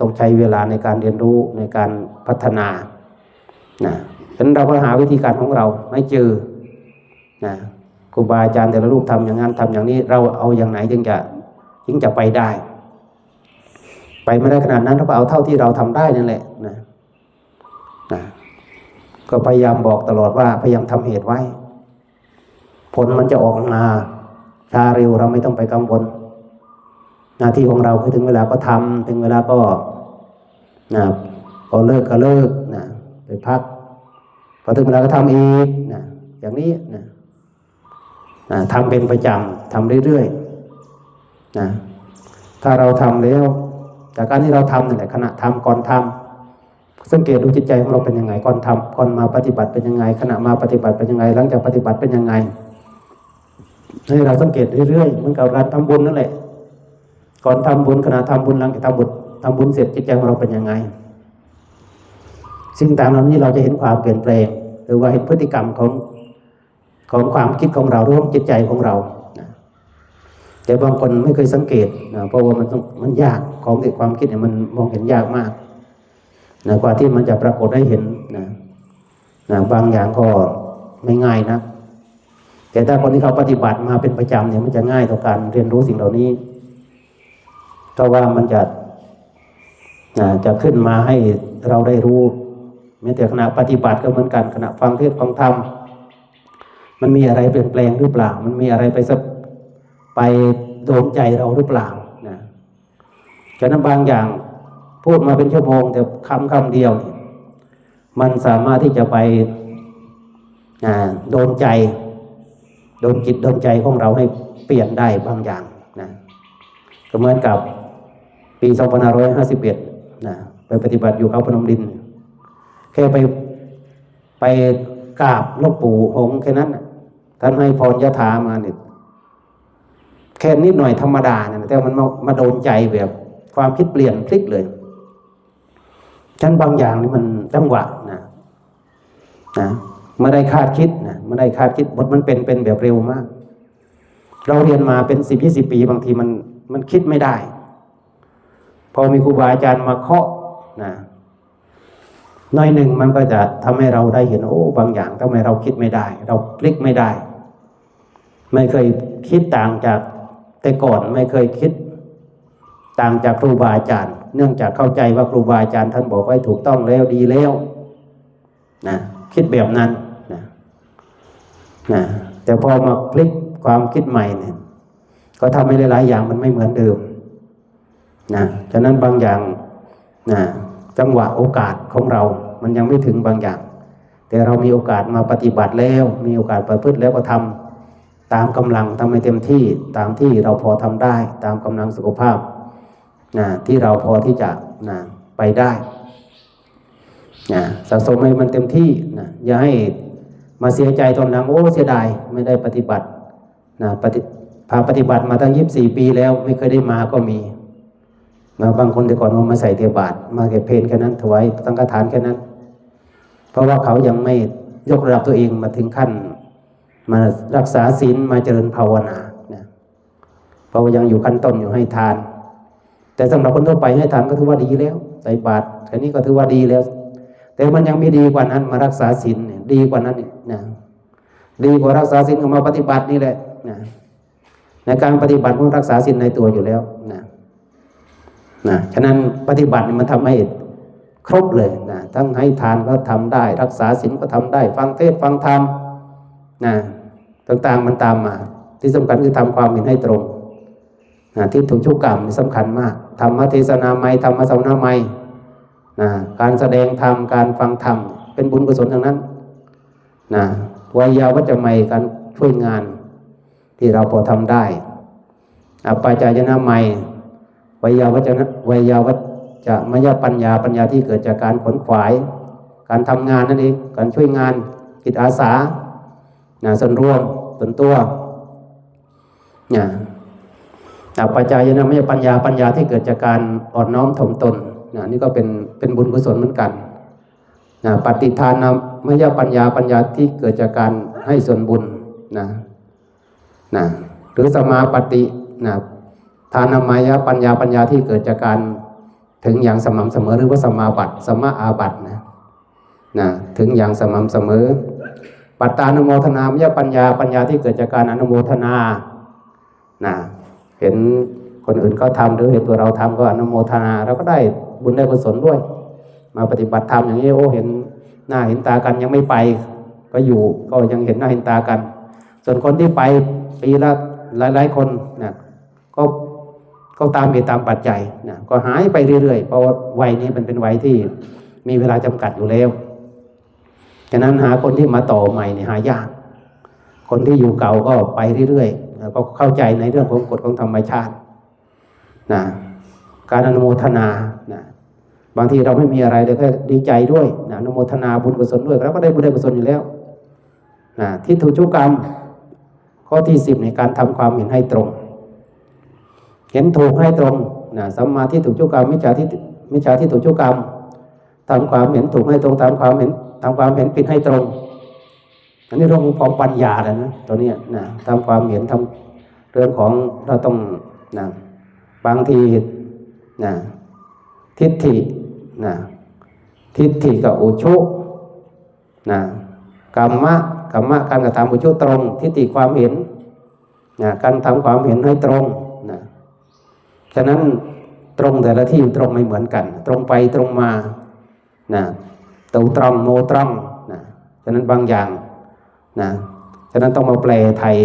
ต้องใช้เวลาในการเรียนรู้ในการพัฒนานะฉะนั้นเราก็หาวิธีการของเราให้เจอนะครูบาอาจารย์แต่ละรูปทำอย่างนั้นทำอย่างนี้เราเอาอย่างไหนจึงจะไปได้ไปไม่ได้ขนาดนั้นเราก็เอาเท่าที่เราทำได้นั่นแหละนะก็พยายามบอกตลอดว่าพยายามทำเหตุไว้ผลมันจะออกมาช้าเร็วเราไม่ต้องไปกังวลหน้าที่ของเราคือถึงเวลาก็ทำถึงเวลาก็นะพอเลิกก็เลิกนะไปพักพอถึงเวลาก็ทำอีกนะอย่างนี้นะทำเป็นประจำทำเรื่อยๆนะถ้าเราทำแล้วจากการที่เราทำนั่นแหละขณะทำก่อนทำสังเกตดูจิตใจของเราเป็นยังไงก่อนทำก่อนมาปฏิบัติเป็นยังไงขณะมาปฏิบัติเป็นยังไงหลังจากปฏิบัติเป็นยังไงให้เราสังเกตเรื่อยๆเหมือนกับการทำบุญนั่นแหละก่อนทำบุญขณะทำบุญหลังจากทำบุญเสร็จจิตใจของเราเป็นยังไงสิ่งต่างเหล่านี้เราจะเห็นความเปลี่ยนแปลงหรือว่าเห็นพฤติกรรมของความคิดของเราหรือจิตใจของเราแต่บางคนไม่เคยสังเกตนะเพราะว่ามันยากของที่ความคิดเนี่ยมันมองเห็นยากมากนะกว่าที่มันจะปรากฏให้เห็นนะบางอย่างก็ไม่ง่ายนะแต่ถ้าคนที่เขาปฏิบัติมาเป็นประจำเนี่ยมันจะง่ายต่อการเรียนรู้สิ่งเหล่านี้เพราะว่ามันจะขึ้นมาให้เราได้รู้แม้แต่ขณะปฏิบัติก็เหมือนกันขณะฟังเทศน์ฟังธรรมมันมีอะไรเปลี่ยนแปลงหรือเปล่ามันมีอะไรไปโดนใจเราหรือเปล่านะฉะนั้นบางอย่างพูดมาเป็นชั่วโมงแต่คำเดียวมันสามารถที่จะไปโดนใจโดนจิตโดนใจของเราให้เปลี่ยนได้บางอย่างนะก็เหมือนกับปี 2551นะไปปฏิบัติอยู่เขาพนมดินแค่ไปกราบหลวงปู่องค์แค่นั้นท่านให้พรยถามาเนี่ยแค่นิดหน่อยธรรมดาเนี่ยแต่มันมาโดนใจแบบความคิดเปลี่ยนพลิกเลยชั้นบางอย่างนี่มันจังหวะนะไม่ได้คาดคิดนะไม่ได้คาดคิดบทมันเป็นแบบเร็วมากเราเรียนมาเป็น10-20 ปีบางทีมันคิดไม่ได้พอมีครูบาอาจารย์มาเคาะนะน้อยหนึ่งมันก็จะทำให้เราได้เห็นโอ้บางอย่างทำไมเราคิดไม่ได้เราพลิกไม่ได้ไม่เคยคิดต่างจากแต่ก่อนไม่เคยคิดต่างจากครูบาอาจารย์เนื่องจากเข้าใจว่าครูบาอาจารย์ท่านบอกไว้ถูกต้องแล้วดีแล้วนะคิดแบบนั้นนะแต่พอมาพลิกความคิดใหม่เนี่ยก็ทำให้หลายๆอย่างมันไม่เหมือนเดิมนะฉะนั้นบางอย่างนะจังหวะโอกาสของเรามันยังไม่ถึงบางอย่างแต่เรามีโอกาสมาปฏิบัติแล้วมีโอกาสประพฤติแล้วก็ทำตามกำลังทำให้เต็มที่ตามที่เราพอทำได้ตามกำลังสุขภาพที่เราพอที่จะไปได้สะสมให้มันเต็มที่อย่าให้มาเสียใจตอนหลังโอ้เสียดายไม่ได้ปฏิบัติปฏิบัติมาตั้ง24 ปีแล้วไม่เคยได้มาก็มีบางคนแต่ก่อนมาใส่เตียบาทมาเก็บเพลแค่นั้นถวายสังฆทานแค่นั้น เพราะว่าเขายังไม่ยกระดับตัวเองมาถึงขั้นมารักษาศีลมาเจริญภาวนานะเพราะว่ายังอยู่ขั้นต้นอยู่ให้ทานแต่สำหรับคนทั่วไปให้ทานก็ถือว่าดีแล้วใส่บาตรแค่นี้ก็ถือว่าดีแล้วแต่มันยังมีดีกว่านั้นมารักษาศีลดีกว่านั้นนะดีกว่ารักษาศีลก็มาปฏิบัตินี่แหละนะในการปฏิบัติมันรักษาศีลในตัวอยู่แล้วนะฉะนั้นปฏิบัติมันทำให้ครบเลยนะทั้งให้ทานก็ทำได้รักษาศีลก็ทำได้ฟังเทศน์ฟังธรรมนะต่างๆมันตามมาที่สำคัญคือทำความเห็นให้ตรงนะที่ถูกชุกกรรมสำคัญมากธรรมเทศนาไมธรรมสวนาไมนะการแสดงธรรมการฟังธรรมเป็นบุญกุศลทั้งนั้นนะวัยยาวัจจะไมการช่วยงานที่เราพอทำได้อัปปาจายนะไมวัยยาวัจจะมยปัญญาที่เกิดจากการขนขวายการทำงานนั่นเองการช่วยงานจิตอาสาส่วนรวมส่วนตัวอัปปาจายนะมยปัญญาที่เกิดจากการอ่อนน้อมถ่อมตนนี่ก็เป็นบุญกุศลเหมือนกันปฏิทานมยปัญญาที่เกิดจากการให้ส่วนบุญหรือสมาปฏิทานมยปัญญาที่เกิดจากการถึงอย่างสม่ำเสมอหรือว่าสมาบัติสมาอาบัติถึงอย่างสม่ำเสมอปัตตานุโมทนามยปัญญาที่เกิดจากการอนุโมทนาเห็นคนอื่นเขาทำหรือเห็นตัวเราทำก็อนุโมทนาเราก็ได้บุญได้กุศลด้วยมาปฏิบัติธรรมอย่างนี้เห็นหน้าเห็นตากันยังไม่ไปก็อยู่ก็ยังเห็นหน้าเห็นตากันส่วนคนที่ไปปีละหลายคนก็ตามเหตุตามปัจจัยก็หายไปเรื่อยๆเพราะวัยนี้มันเป็นวัยที่มีเวลาจำกัดอยู่แล้วฉะนั้นหาคนที่มาต่อใหม่หายากคนที่อยู่เก่าก็ไปเรื่อยๆก็เข้าใจในเรื่องของกฎของธรรมชาติการอนุโมทนาบางทีเราไม่มีอะไรเลยก็ดีใจด้วยอนุโมทนาบุญกุศลด้วยแล้วก็ได้บุญได้กุศลอยู่แล้วทิฏฐุชุกกรรมข้อที่10ในการทำความเห็นให้ตรงเห็นถูกให้ตรงสัมมาทิฏฐุชุกกรรมมิจฉาทิฏฐุชุกกรรมทำความเห็นถูกให้ตรงทำความเห็นผิดให้ตรงอันนี้เรื่องของปัญญาเลยนะตัวนี้ทำความเห็นทำเรื่องของเราต้องบางทีทิฏฐิกับอุชุกรรมะการกระทำอุชุตรงทิฏฐิความเห็นการทำความเห็นให้ตรงฉะนั้นตรงแต่ละที่ตรงไม่เหมือนกันตรงไปตรงมาตูตรงโมตรงฉะนั้นบางอย่างฉะนั้นต้องมาแปลไทย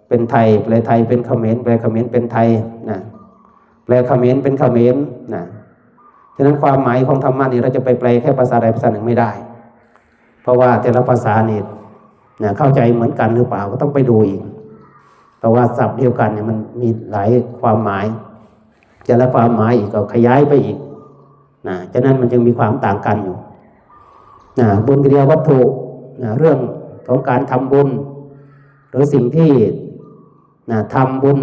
เป็นไทยแปลไทยเป็นเขมรแปลเขมรเป็นไทยแปลเขมรเป็นเขมรฉะนั้นความหมายของธรรมะนี่เราจะไปแปลแค่ภาษาใดภาษาหนึ่งไม่ได้เพราะว่าแต่ละภาษานี่เข้าใจเหมือนกันหรือเปล่าก็ต้องไปดูอีกเพราะว่าศัพท์เดียวกันเนี่ยมันมีหลายความหมายแต่ละความหมายอีกก็ขยายไปอีกฉะนั้นมันจึงมีความต่างกันอยู่บุญกิริยาวัตถุเรื่องของการทำบุญหรือสิ่งที่ทำบุญ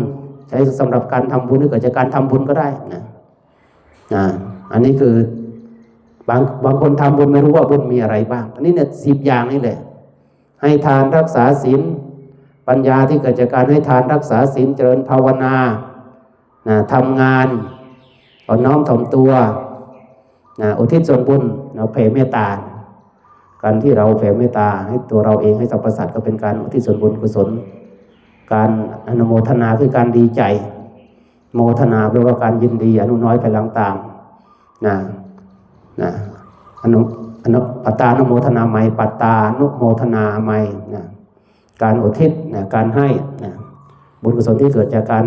ใช้สำหรับการทำบุญหรือเกิดจากการทำบุญก็ได้อันนี้คือบางคนทำบุญไม่รู้ว่าบุญมีอะไรบ้างอันนี้เนี่ย10 อย่างนี่แหละให้ทานรักษาศีลปัญญาที่เกิดจากการให้ทานรักษาศีลเจริญภาวนาทำงานอ่อนน้อมถ่อมตัวอุทิศส่วนบุญแผ่เมตตาการที่เราแผ่เมตตาให้ตัวเราเองให้สรรพสัตว์ก็เป็นการอุทิศส่วนบุญกุศลการอนุโมทนาคือการดีใจโมทนาแปลว่าการยินดีอนุน้อยภายหลังตามปัตตานุโมทนาใหม่ปัตตานุโมทนาใหม่การอุทิศการให้บุญกุศลที่เกิดจากการ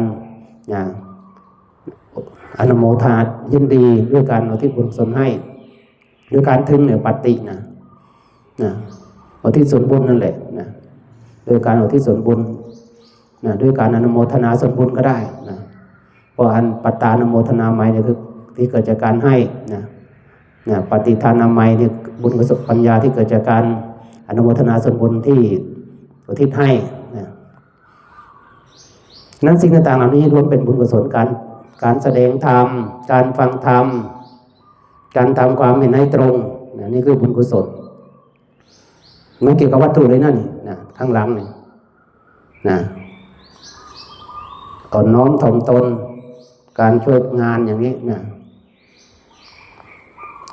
อนุโมทนายินดีด้วยการอุทิศบุญกุศลให้ด้วยการถึงปฏิอุทิศส่วนบุญนั่นแหละด้วยการอุทิศส่วนบุญด้วยการอนุโมทนาส่วนบุญก็ได้เพราะอันปัตตานุโมทนาใหม่เนี่ยคือที่เกิดจากการให้ปฏิทานาไมเนี่ยบุญกุศลปัญญาที่เกิดจากการอนุโมทนาส่วนบุญที่อุทิศให้นั้นสิ่งต่างๆเหล่านี้ล้วนเป็นบุญกุศลการแสดงธรรมการฟังธรรมการทำความเห็นให้ตรงนี่คือบุญกุศล ไม่เกี่ยวกับวัตถุเลยนั่นนี่นะข้างหลังนี่นะอ่อนน้อมถ่อมตนการช่วยงานอย่างนี้นะ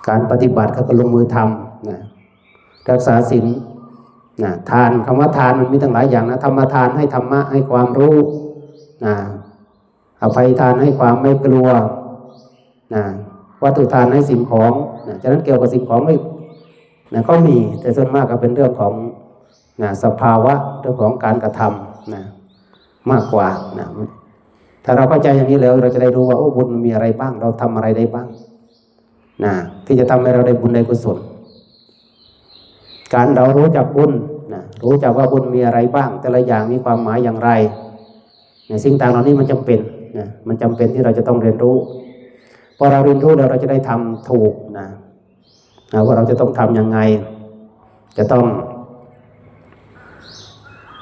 การปฏิบัติเขาก็ลงมือทำนะรักษาศีลนะทานคำว่าทานมันมีตั้งหลายอย่างนะธรรมทานให้ธรรมะให้ความรู้นะอภัยทานให้ความไม่กลัวนะวัตถุทานให้สิ่งของนะฉะนั้นเกี่ยวกับสิ่งของไม่นะก็มีแต่ส่วนมากก็เป็นเรื่องของนะสภาวะเรื่องของการกระทำนะมากกว่านะถ้าเราเข้าใจอย่างนี้แล้วเราจะได้รู้ว่าโอ้บุญมีอะไรบ้างเราทำอะไรได้บ้างนะที่จะทำให้เราได้บุญได้กุศลการเรารู้จักบุญนะรู้จักว่าบุญมีอะไรบ้างแต่ละอย่างมีความหมายอย่างไรนะสิ่งต่างเหล่านี้มันจำเป็นนะมันจำเป็นที่เราจะต้องเรียนรู้พอเราเรียนรู้แล้วเราจะได้ทำถูกนะว่าเราจะต้องทำยังไงจะต้อง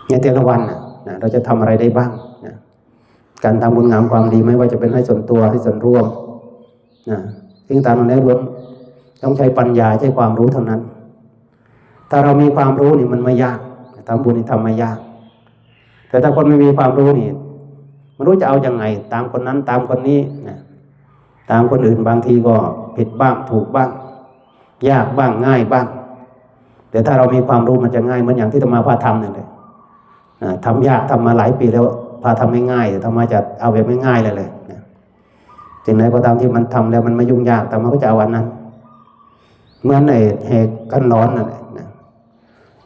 ในแต่ละวันนะเราจะทำอะไรได้บ้างนะการทำบุญงามความดีไม่ว่าจะเป็นให้ส่วนตัวให้ส่วนรวมนะสิ่งต่างๆนั้นล้วนต้องใช้ปัญญาใช้ความรู้เท่านั้นถ้าเรามีความรู้นี่มันไม่ยากทำบุญนี่ทำไม่ยากแต่ถ้าคนไม่มีความรู้นี่ไม่รู้จะเอายังไงตามคนนั้นตามคนนี้นะตามคนอื่นบางทีก็ผิดบ้างถูกบ้างยากบ้างง่ายบ้างแต่ถ้าเรามีความรู้มันจะง่ายเหมือนอย่างที่ธรรมาพาทำนั่นเลยทำยากทำมาหลายปีแล้วพาทำไม่ง่ายธรรมาจะเอาแบบไม่ง่ายเลยสิ่งไหนก็ตามที่มันทำแล้วมันไม่ยุ่งยากแต่มันก็จะเอาวันนั้นเหมือนในเหตุกันร้อนนั่นแหละ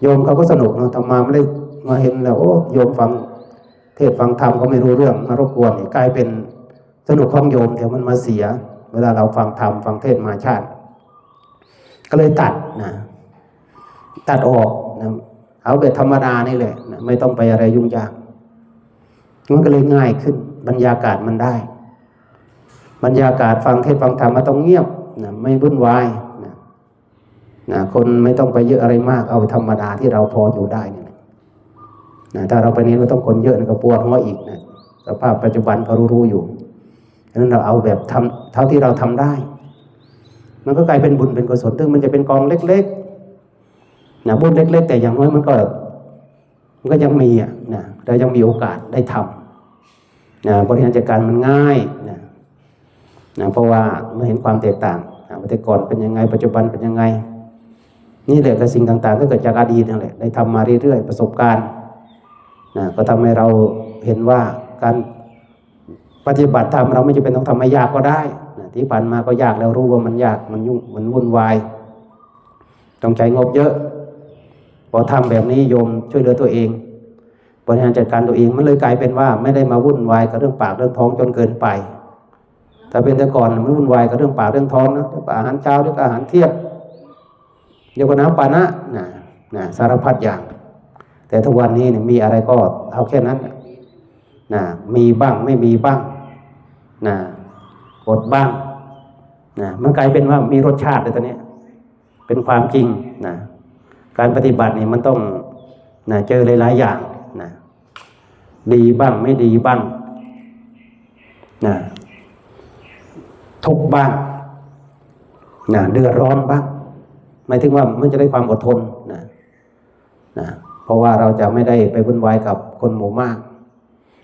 โยมเขาก็สนุกธรรมาไม่ได้มาเห็นแล้วโอ้โยมฟังเทศฟังธรรมก็ไม่รู้เรื่องมารบกวนกลายเป็นสนุกของโยมแต่มันมาเสียเวลาเราฟังธรรมฟังเทศมาชาติก็เลยตัดออกนะเอาแบบธรรมดานี่แหละนะไม่ต้องไปอะไรยุ่งยากมันก็เลยง่ายขึ้นบรรยากาศมันได้บรรยากาศฟังเทศฟังธรรมมันต้องเงียบนะไม่วุ่นวายนะคนไม่ต้องไปเยอะอะไรมากเอาธรรมดาที่เราพออยู่ได้นี่นะถ้าเราไปนี้เราต้องคนเยอะก็ปวดหัวอีกนะสภาพปัจจุบันก็รู้อยู่ฉะนั้นเราเอาแบบทำเท่าที่เราทำได้มันก็กลายเป็นบุญเป็นกุศลซึ่งมันจะเป็นกองเล็กๆนะบุญเล็กๆแต่อย่างน้อยมันก็ยังมีนะเรายังมีโอกาสได้ทำนะบริหารจัดการมันง่ายนะเพราะว่าเมื่อเห็นความแตกต่างแต่ก่อนเป็นยังไงปัจจุบันเป็นยังไงนี่แหละกับสิ่งต่างๆก็เกิดจากอดีตนั่นแหละได้ทำมาเรื่อยๆประสบการณ์นะก็ทำให้เราเห็นว่าการปฏิบัติธรรมเราไม่จำเป็นต้องทำให้ยากก็ได้นะที่ผ่านมาก็ยากแล้วรู้ว่ามันยากมันยุ่งมันวุ่นวายต้องใช้งบเยอะพอทำแบบนี้โยมช่วยเหลือตัวเองบริหารจัดการตัวเองมันเลยกลายเป็นว่าไม่ได้มาวุ่นวายกับเรื่องปากเรื่องท้องจนเกินไปถ้าเป็นแต่ก่อนมันวุ่นวายกับเรื่องปากเรื่องท้องนะอาหารเช้าหรืออาหารเที่ยงเดี๋ยวก็น้ำปานะสารพัดอย่างแต่ทุกวันนี้มีอะไรก็เอาแค่นั้นนะมีบ้างไม่มีบ้างนะอดบ้างนะมันกลายเป็นว่ามีรสชาติเลยตอนนี้เป็นความจริงนะการปฏิบัตินี่มันต้องนะเจอหลายๆอย่างนะดีบ้างไม่ดีบ้างนะทุกข์บ้างนะเดือดร้อนบ้างหมายถึงว่ามันจะได้ความอดทนนะเพราะว่าเราจะไม่ได้ไปวุ่นวายกับคนหมู่มาก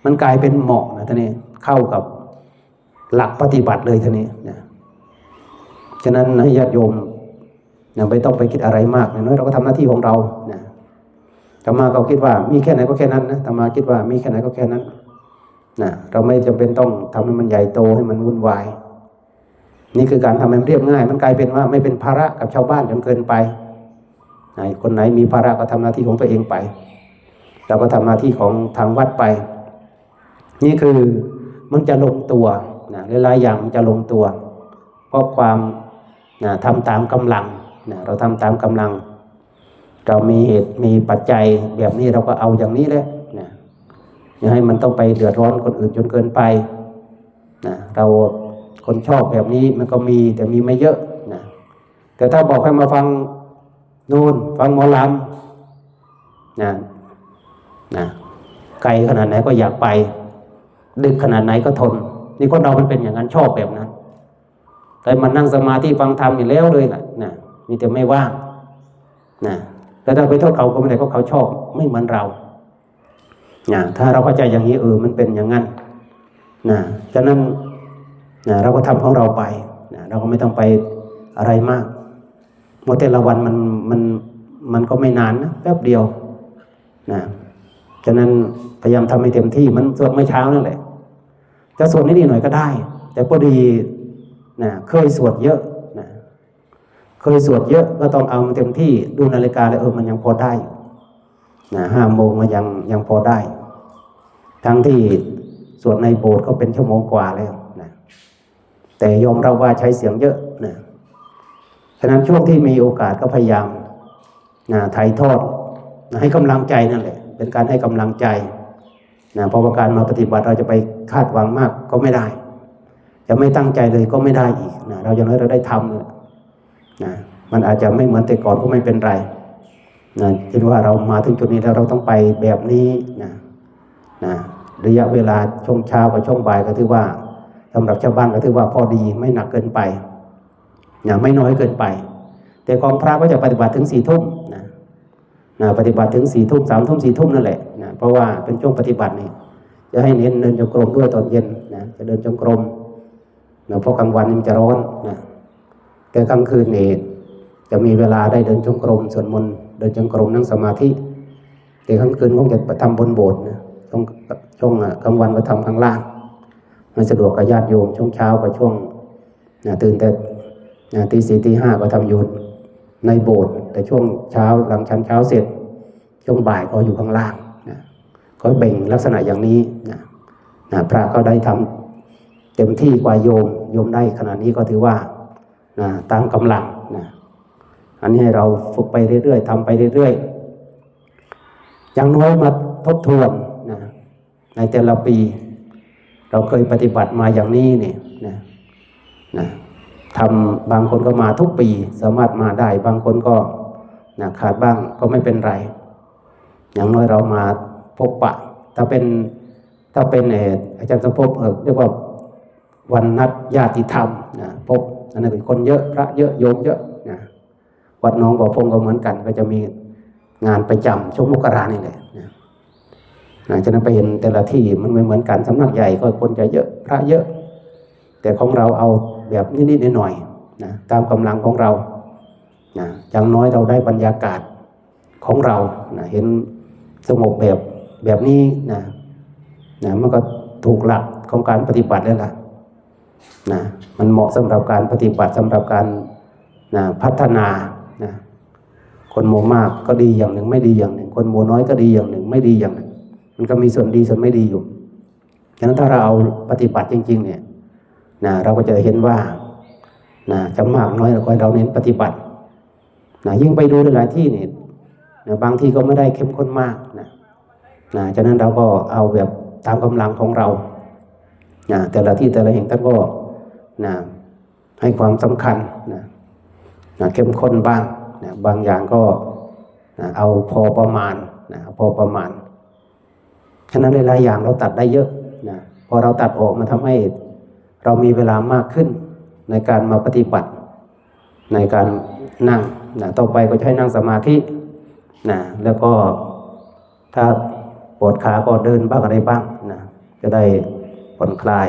มันกลายเป็นเหมาะนะท่านี้เข้ากับหลักปฏิบัติเลยท่านี้นะฉะนั้นให้ญาติโยมไม่ต้องไปคิดอะไรมากน้อยเราก็ทำหน้าที่ของเรานะธรรมาก็คิดว่ามีแค่ไหนก็แค่นั้นนะธรรมาคิดว่ามีแค่ไหนก็แค่นั้นนะเราไม่จำเป็นต้องทำให้มันใหญ่โตให้มันวุ่นวายนี่คือการทำให้มันเรียบง่ายมันกลายเป็นว่าไม่เป็นภาระกับชาวบ้านจนเกินไปคนไหนมีภาระก็ทำหน้าที่ของตัวเองไปเราก็ทำหน้าที่ของทางวัดไปนี่คือมันจะลงตัวนะหลายๆอย่างมันจะลงตัวเพราะความทำตามกำลังเราทำตามกำลังเรามีเหตุมีปัจจัยแบบนี้เราก็เอาอย่างนี้แหละอย่าให้มันต้องไปเดือดร้อนคนอื่นจนเกินไปเราคนชอบแบบนี้มันก็มีแต่มีไม่เยอะแต่ถ้าบอกให้มาฟังนู่นฟังหมอลำไกลขนาดไหนก็อยากไปดึกขนาดไหนก็ทนนี่คนเรามันเป็นอย่างนั้นชอบแบบนั้นแต่มันนั่งสมาธิฟังธรรมอยู่แล้วเลยนะมีแต่ไม่ว่าง แต่ถ้าไปโทษเขาก็ไม่ได้เพราะเขาชอบไม่เหมือนเราถ้าเราเข้าใจอย่างนี้มันเป็นอย่างนั้นฉะนั้นเราก็ทำของเราไปเราก็ไม่ต้องไปอะไรมากเมื่อแต่ละวันมันก็ไม่นานนะแป๊บเดียวฉะนั้นพยายามทำให้เต็มที่มันสวดไม่เช้านั่นแหละจะสวดนิดหน่อยก็ได้แต่พอดีเคยสวดเยอะเคยสวดเยอะก็ต้องเอาเต็มที่ดูนาฬิกาแล้วมันยังพอได้5 โมงมันยังพอได้ทั้งที่สวดในโบสถ์ก็เป็นชั่วโมงกว่าแล้วแต่ยอมรับว่าใช้เสียงเยอะฉะนั้นช่วงที่มีโอกาสก็พยายามถ่ายทอดให้กำลังใจนั่นแหละเป็นการให้กำลังใจเพราะว่าการมาปฏิบัติเราจะไปคาดหวังมากก็ไม่ได้จะไม่ตั้งใจเลยก็ไม่ได้อีกเราอย่างน้อยเราได้ทำมันอาจจะไม่เหมือนแต่ก่อนก็ไม่เป็นไรคิดว่าเรามาถึงจุดนี้แล้วเราต้องไปแบบนี้ระยะเวลาช่วงเช้ากับช่วงบ่ายก็ถือว่าสำหรับชาวบ้านก็ถือว่าพอดีไม่หนักเกินไปไม่น้อยเกินไปแต่กองพระก็จะปฏิบัติถึง4 ทุ่มปฏิบัติถึง4 ทุ่ม3 ทุ่ม4 ทุ่มนั่นแหละเพราะว่าเป็นช่วงปฏิบัตินี่จะให้เน้นเดินจงกรมด้วยตอนเย็นจะเดินจงกรมเพราะกลางวันมันจะร้อนแต่กลางคืนนี่จะมีเวลาได้เดินจงกรมสวดมนต์เดินจงกรมนั่งสมาธิแต่กลางคืนคงจะทำบนโบสถ์ช่วงกลางวันก็ทำข้างล่างมันสะดวกกับญาติโยมช่วงเช้ากับช่วงตื่นแต่ตี 4 ตี 5ก็ทำอยู่ในโบสถ์แต่ช่วงเช้าหลังฉันเช้าเสร็จช่วงบ่ายก็อยู่ข้างล่างก็แบ่งลักษณะอย่างนี้พระก็ได้ทำเต็มที่กว่าโยมได้ขนาดนี้ก็ถือว่าตามกำลังอันนี้ให้เราฝึกไปเรื่อยๆทำไปเรื่อยๆอย่างน้อยมาทบทวนในแต่ละปีเราเคยปฏิบัติมาอย่างนี้นี่ทำบางคนก็มาทุกปีสามารถมาได้บางคนก็ขาดบ้างก็ไม่เป็นไรอย่างน้อยเรามาพบปะถ้าเป็นอาจารย์สมภพเรียกว่าวันนัดญาติธรรมพบอันนั้นคนเยอะพระเยอะโยมเยอะวัดหนองบ่อพงก็เหมือนกันก็จะมีงานประจำช่วงมกรานี่แหละฉะนั้นไปเห็นแต่ละที่มันไม่เหมือนกันสำนักใหญ่ก็คนจะเยอะพระเยอะแต่ของเราเอาแบบนิดๆหน่อยๆตามกำลังของเราอย่างน้อยเราได้บรรยากาศของเราเห็นสงบแบบนี้มันก็ถูกหลักของการปฏิบัติแล้วล่ะมันเหมาะสำหรับการปฏิบัติสำหรับการพัฒนาคนหมู่มากก็ดีอย่างหนึ่งไม่ดีอย่างหนึ่งคนหมู่น้อยก็ดีอย่างหนึ่งไม่ดีอย่างหนึ่งมันก็มีส่วนดีส่วนไม่ดีอยู่ฉะนั้นถ้าเราเอาปฏิบัติจริงๆเนี่ยเราก็จะเห็นว่าจะมากน้อยเราเน้นปฏิบัติยิ่งไปดูหลายที่เนี่ยบางที่ก็ไม่ได้เข้มข้นมากฉะนั้นเราก็เอาแบบตามกำลังของเราแต่ละที่แต่ละแห่งท่านก็ให้ความสำคัญเข้มข้นบ้างบางอย่างก็เอาพอประมาณพอประมาณฉะนั้นหลายๆอย่างเราตัดได้เยอะพอเราตัดออกมาทำให้เรามีเวลามากขึ้นในการมาปฏิบัติในการนั่งต่อไปก็ใช้นั่งสมาธิแล้วก็ถ้าปวดขาก็เดินบ้างอะไรบ้างจะได้ผ่อนคลาย